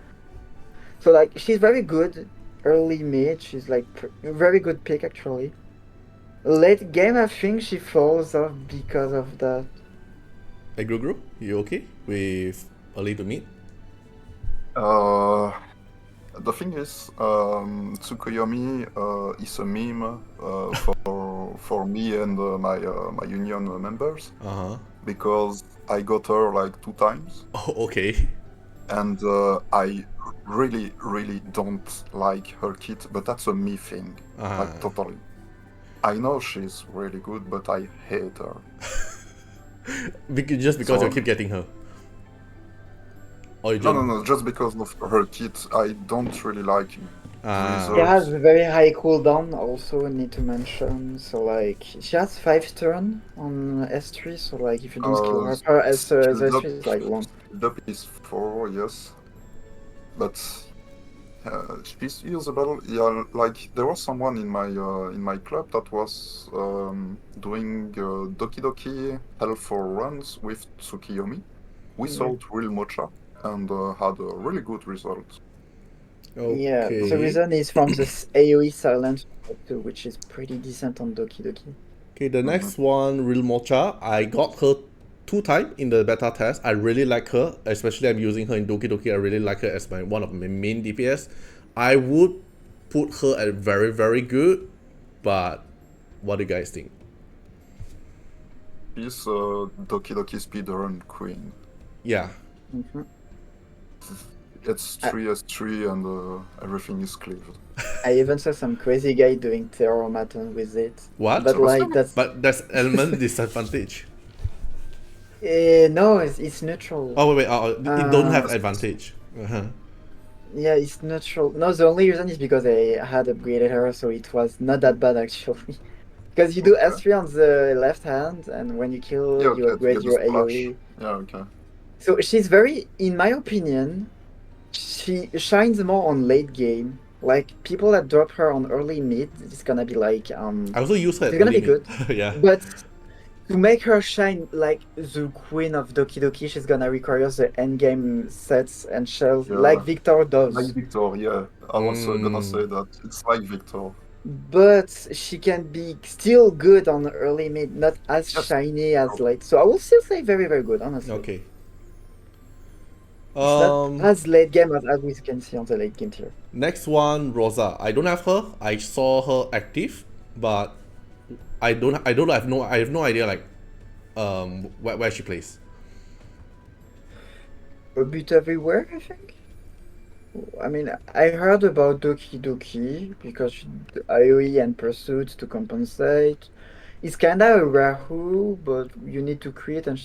S3: So like she's very good early mid. She's like very good pick actually. Late game I think she falls off because of that.
S1: Hey, Gru, you okay with early to mid?
S2: The thing is, Tsukuyomi is a meme for me and my union members because I got her like 2 times,
S1: Oh, okay.
S2: and I really don't like her kit, but that's a me thing, like totally. I know she's really good, but I hate her.
S1: Just because
S2: So-
S1: you keep getting her. Or you
S2: No, just because of her kit, I don't really like
S1: Ah.
S3: She has a very high cooldown also, need to mention. So like she has 5 turn on S3, so like if you don't skill her as
S2: skill
S3: S3
S2: up-
S3: is like long.
S2: skill up is 4, yes. But she's usable. Yeah, like there was someone in my club that was doing Doki Doki Hell for runs with Tsukiyomi. We sold real mocha and had a really good result.
S3: Yeah, the
S1: Okay.
S3: reason is from the AoE silence too, which is pretty decent on Doki Doki.
S1: Okay, the next one, Real Mocha. I got her 2 times in the beta test. I really like her, especially I'm using her in Doki Doki. I really like her as one of my main DPS. I would put her at very good, but what do you guys think?
S2: She's Doki Doki Speedrun Queen.
S1: Yeah.
S3: Mhm.
S2: It's 3s3 and everything is cleaved.
S3: I even saw some crazy guy doing Terromaton with it.
S1: What?
S3: But like that's
S1: But there's element disadvantage.
S3: no, it's neutral.
S1: Oh wait, it don't have
S3: Uh,
S1: advantage. Uh-huh.
S3: Yeah, it's neutral. No, the only reason is because I had upgraded her, so it was not that bad actually. Because you do
S2: Okay.
S3: S3 on the left hand, and when you kill,
S2: Yeah,
S3: you
S2: okay, to
S3: upgrade
S2: get a
S3: your
S2: splash.
S3: AoE.
S2: Yeah, okay.
S3: So she's very, in my opinion, she shines more on late game. Like people that drop her on early mid, it's gonna be like
S1: I also use her at
S3: it's gonna
S1: early
S3: be
S1: mid.
S3: good.
S1: Yeah.
S3: But to make her shine like the queen of Doki Doki, she's gonna require the endgame sets and shells like
S2: Yeah.
S3: Victor
S2: Like
S3: does.
S2: Victor, yeah. I was gonna say that. It's like Victor.
S3: But she can be still good on early mid, not as
S2: Yes.
S3: shiny as late. So I will still say very, very good, honestly.
S1: Okay.
S3: It's not as late game as we can see on the late game tier.
S1: Next one, Rosa. I don't have her. I saw her active, but I have no idea like where she plays.
S3: A bit everywhere, I think. I mean, I heard about Doki Doki because AoE and Pursuit to compensate. It's kinda a Rahu, but you need to create, and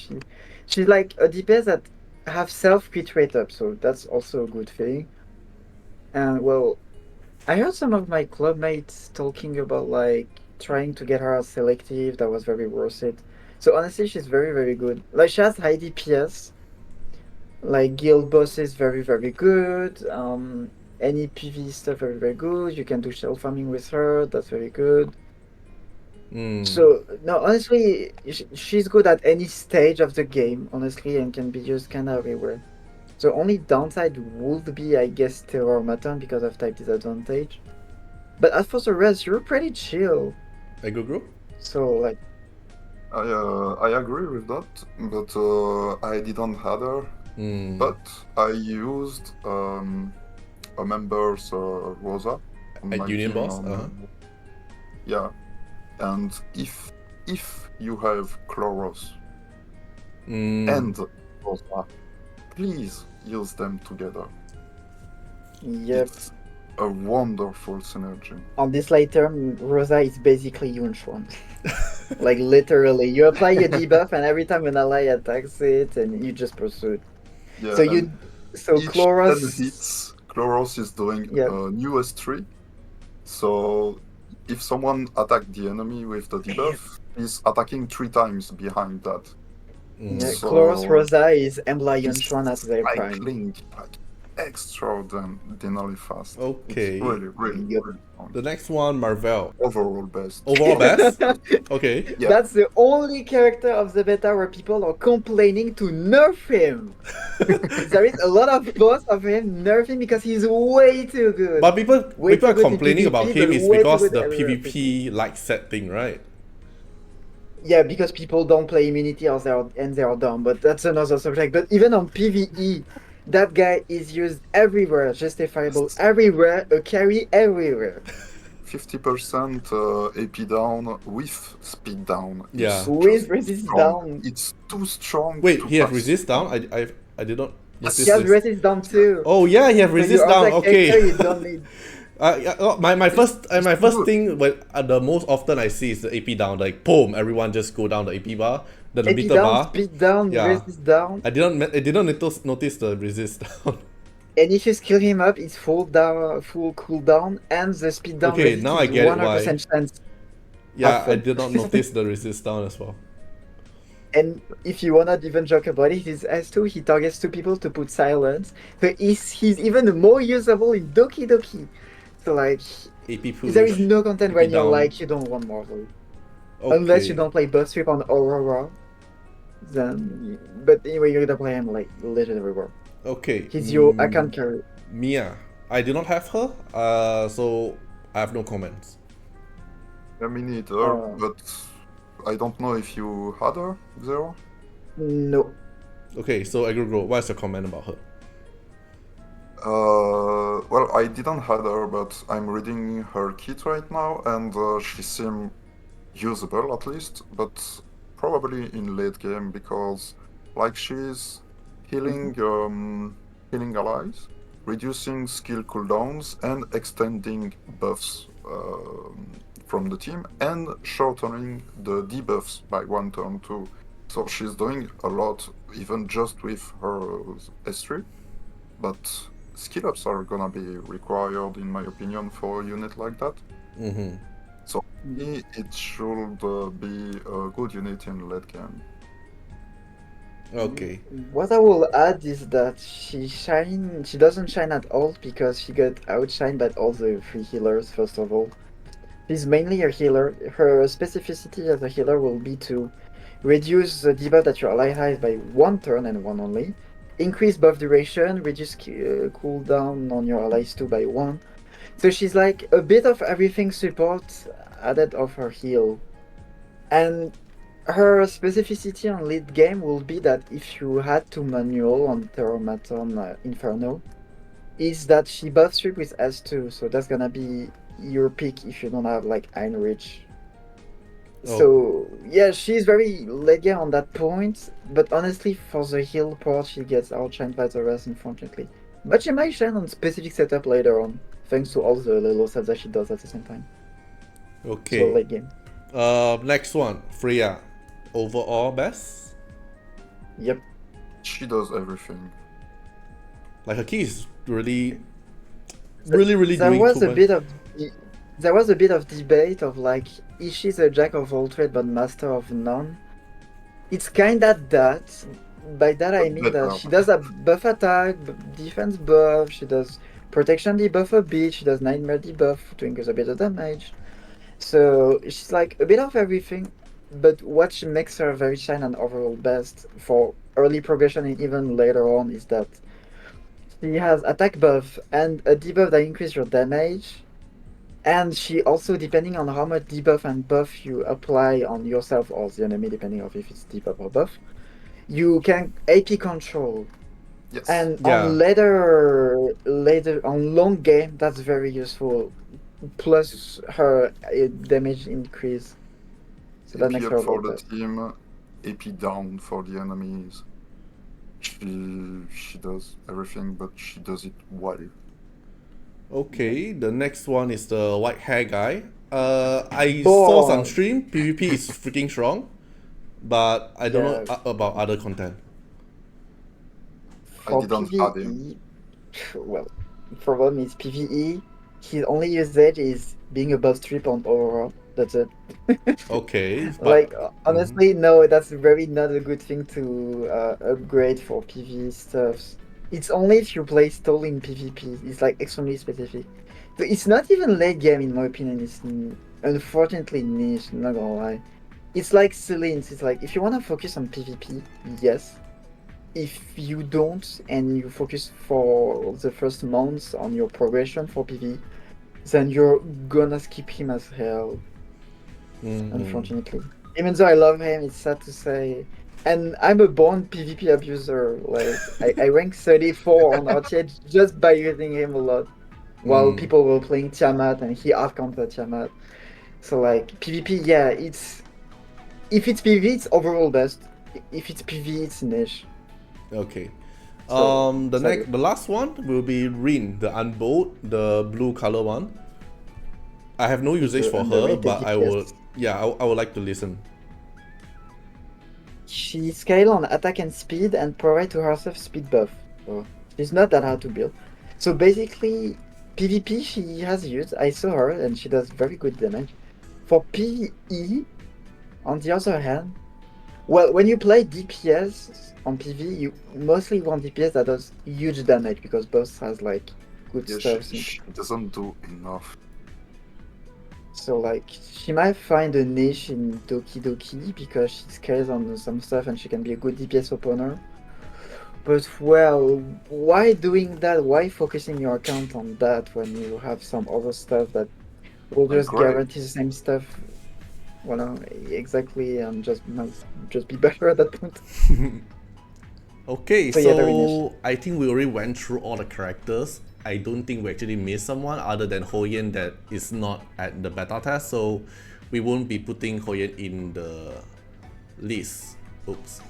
S3: she's like a DPS that have self-crit rate up, so that's also a good thing. And well, I heard some of my club mates talking about like trying to get her as selective. That was very worth it. So honestly, she's very, very good. Like she has high DPS. Like guild boss is very, very good. Any PV stuff very, very good. You can do shell farming with her. That's very good. So no, honestly, she's good at any stage of the game. Honestly, and can be used kind of everywhere. So only downside would be, I guess, Terror Maton because of type disadvantage. But as for the rest, you're pretty chill.
S1: A good group?
S3: So like,
S2: I agree with that, but I didn't have her. But I used a member's Rosa on
S1: At
S2: my
S1: Union
S2: team
S1: Boss?
S2: yeah, and if you have Chloros and Rosa, please use them together.
S3: yep.
S2: It's a wonderful synergy.
S3: On this late term, Rosa is basically Yunchuan. Like literally, you apply your debuff, and every time an ally attacks it, and you just pursue it.
S2: Yeah,
S3: So
S2: each 10
S3: Chloros.
S2: hits, Chloros is doing
S3: Yeah.
S2: a new S3. So if someone attacked the enemy with the debuff, he's attacking 3 times behind that.
S3: Yeah,
S2: So
S3: Chloros Rosa is Embla
S2: it's
S3: Yunchuan at their prime.
S2: cycling like extraordinarily fast.
S1: Okay.
S2: It's really, really,
S3: Yep.
S2: really fun.
S1: The next one, Marvel.
S2: Overall best.
S1: Overall best? Okay.
S2: Yeah.
S3: That's the only character of the beta where people are complaining to nerf him. There is a lot of posts of him nerfing because he's way too good.
S1: But people
S3: Way
S1: are
S3: too good in
S1: complaining about
S3: PvP,
S1: him
S3: but
S1: is
S3: way too
S1: because
S3: good
S1: the
S3: everywhere.
S1: PvP like set thing, right?
S3: Yeah, because people don't play immunity or they are dumb, but that's another subject. But even on PvE, that guy is used everywhere, justifiable everywhere, a carry everywhere.
S2: 50% AP down with speed down.
S1: Yeah.
S2: It's
S3: With
S2: just
S3: resist
S2: strong.
S3: down.
S2: It's too strong.
S1: Wait,
S2: to
S1: he has
S2: pass.
S1: resist down? I did not notice
S3: He has
S1: this.
S3: resist down too.
S1: Oh yeah, he has
S3: So
S1: resist
S3: you
S1: down.
S3: character,
S1: Okay.
S3: you don't need.
S1: My first thing when the most often I see is the AP down. Like boom, everyone just go down the AP bar, the
S3: AP
S1: meter
S3: down,
S1: bar.
S3: speed down,
S1: Yeah.
S3: resist down.
S1: I didn't notice the resist down.
S3: And if you skill him up, it's full cooldown, and the speed down
S1: Okay,
S3: resist
S1: now
S3: is
S1: I get it
S3: 100% chance.
S1: Yeah,
S3: Have fun.
S1: I did not notice the resist down as well.
S3: And if you wanna even joke about it, his S2 he targets 2 people to put silence. So he's even more usable in Doki Doki. So like
S1: AP push.
S3: there is no content
S1: AP
S3: when you're
S1: down.
S3: like you don't want Marvel.
S1: Okay.
S3: Unless you don't play buff strip on Aurora. Then but anyway you're gonna play him like literally everywhere.
S1: Okay.
S3: He's your account carry.
S1: Mia. I did not have her, so I have no comments.
S2: Yeah, me neither, but I don't know if you had her, Zero?
S3: No.
S1: Okay, so Agrogro, what's your comment about her?
S2: Well, I didn't have her, but I'm reading her kit right now, and she seems usable at least, but probably in late game because like she's healing healing allies, reducing skill cooldowns and extending buffs from the team and shortening the debuffs by 1 turn too. So she's doing a lot even just with her S3, but skill ups are gonna be required in my opinion for a unit like that.
S1: Mm-hmm.
S2: So for me, it should be a good unit in late game.
S1: Okay.
S3: What I will add is that she doesn't shine at all because she got outshined by all the three healers, first of all. She's mainly a healer. Her specificity as a healer will be to reduce the debuff that your ally has by 1 turn and one only, increase buff duration, reduce cooldown on your allies too by 1. So she's like a bit of everything support added of her heal. And her specificity on late game will be that if you had to manual on Terramaton Inferno, is that she buff strip with S2, so that's gonna be your pick if you don't have like Heinrich.
S1: Oh.
S3: So yeah, she's very late game on that point, but honestly for the heal part she gets outshined by the rest unfortunately. But she might shine on specific setup later on, thanks to all the little stuff that she does at the same time. So
S1: Okay.
S3: late game.
S1: Next one, Freya. Overall best?
S3: Yep.
S2: She does everything.
S1: Like her key is really doing
S3: There was
S1: too
S3: a
S1: much.
S3: bit of there was a bit of debate of like, is she a jack of all trades but master of none? It's kinda that. By that I mean that she does a buff attack, defense buff, she does protection debuff a bit, she does nightmare debuff to increase a bit of damage. So she's like a bit of everything, but what makes her very shine and overall best for early progression and even later on is that she has attack buff and a debuff that increases your damage. And she also, depending on how much debuff and buff you apply on yourself or the enemy, depending on if it's debuff or buff, you can AP control.
S2: Yes.
S3: And
S1: Yeah.
S3: on later on long game, that's very useful. Plus her damage increase. So that
S2: AP
S3: makes
S2: up
S3: her
S2: for
S3: work
S2: the
S3: best.
S2: team, AP down for the enemies. She does everything, but she does it well.
S1: Okay, the next one is the white hair guy. I saw some stream. PvP is freaking strong, but I don't know about other content.
S3: For
S2: I didn't add him.
S3: PvE, well, problem is PvE. His only usage is being above strip on Aurora. That's it.
S1: Okay, but
S3: Like honestly, no, that's very not a good thing to upgrade for PvE stuff. It's only if you play stall in PvP. It's like extremely specific. So it's not even late game in my opinion. It's unfortunately niche. I'm not gonna lie. It's like Selene. It's like if you wanna focus on PvP, yes. If you don't and you focus for the first months on your progression for PvE, then you're gonna skip him as hell. Unfortunately. Even though I love him, it's sad to say. And I'm a born PvP abuser. Like I rank 34 on Artiar just by using him a lot. While people were playing Tiamat and he out-countered Tiamat. So like PvP, yeah, it's if it's PvE, it's overall best. If it's PvE, it's niche.
S1: Okay.
S3: So,
S1: The last one will be Rin, the unbolt, the blue color one. I have no usage for her, but I would I would like to listen.
S3: She scale on attack and speed and provide to herself speed buff. So she's not that hard to build. So basically, PvP she has used. I saw her and she does very good damage. For PvE, on the other hand, well, when you play DPS on PvE, you mostly want DPS that does huge damage because boss has like good stuff.
S2: She doesn't do enough.
S3: So like she might find a niche in Doki Doki because she scales on some stuff and she can be a good DPS opponent. But well, why doing that? Why focusing your account on that when you have some other stuff that will just guarantee the same stuff? Well, exactly, and just be better at that point.
S1: Okay,
S3: So yeah,
S1: I think we already went through all the characters. I don't think we actually missed someone other than Hoyen that is not at the beta test, so we won't be putting Hoyen in list. Oops.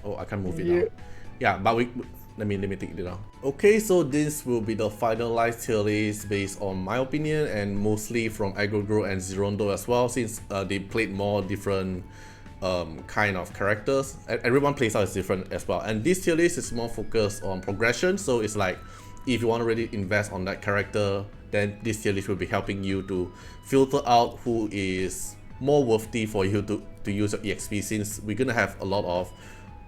S1: Oh, I can't move it now. Yeah, but let me take it down. Okay, so this will be the finalized tier list based on my opinion and mostly from Aggro and Zerondo as well, since they played more different kind of characters. Everyone playstyle is different as well, and this tier list is more focused on progression. So it's like, if you want to really invest on that character, then this tier list will be helping you to filter out who is more worthy for you to use your EXP, since we're gonna have a lot of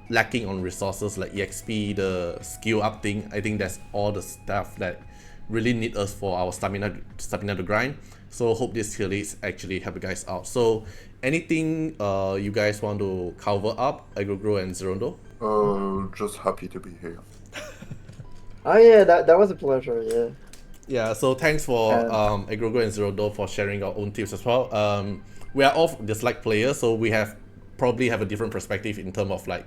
S1: lacking on resources like EXP, the skill up thing. I think that's all the stuff that really need us for our stamina to grind. So hope this tier list actually help you guys out. So anything you guys want to cover up, Aggro and Zerondo?
S2: Just happy to be here.
S3: Oh yeah, that was a pleasure, yeah.
S1: Yeah, so thanks for Aggro and Zerondo for sharing our own tips as well. We are all dislike players, so we probably have a different perspective in terms of like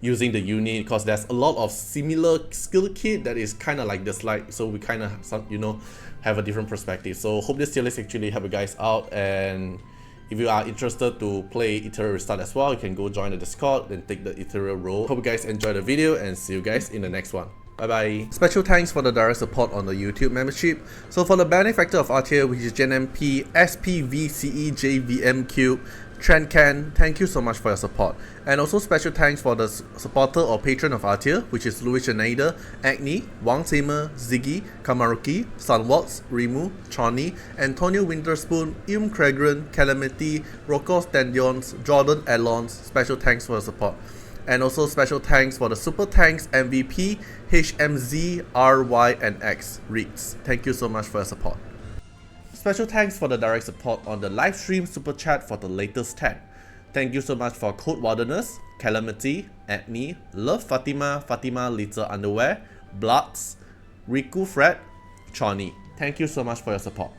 S1: using the unit, because there's a lot of similar skill kit that is kind of like dislike, so we kind of, you know, have a different perspective. So hope this tier list actually help you guys out, and if you are interested to play Etheria Restart as well, you can go join the Discord and take the Etheria role. Hope you guys enjoyed the video and see you guys in the next one. Bye bye. Special thanks for the direct support on the YouTube membership. So for the benefactor of Artiar, which is GenMP, SPVCEJVMQ, Trendcan, thank you so much for your support. And also special thanks for the supporter or patron of Artiar, which is Louis Schneider, Agni, Wang Tamer, Ziggy, Kamaruki, Sunwaltz, Rimu, Chani, Antonio Winterspoon, Cragran, Calamity, Rocco Standions, Jordan Alons. Special thanks for your support. And also special thanks for the Super Thanks MVP, HMZ, RY, and X, Reeds. Thank you so much for your support. Special thanks for the direct support on the live stream super chat for the latest tag. Thank you so much for Code Wardeners, Calamity, Agni, Love Fatima, Fatima Little Underwear, Bloods, Riku Fred, Chani. Thank you so much for your support.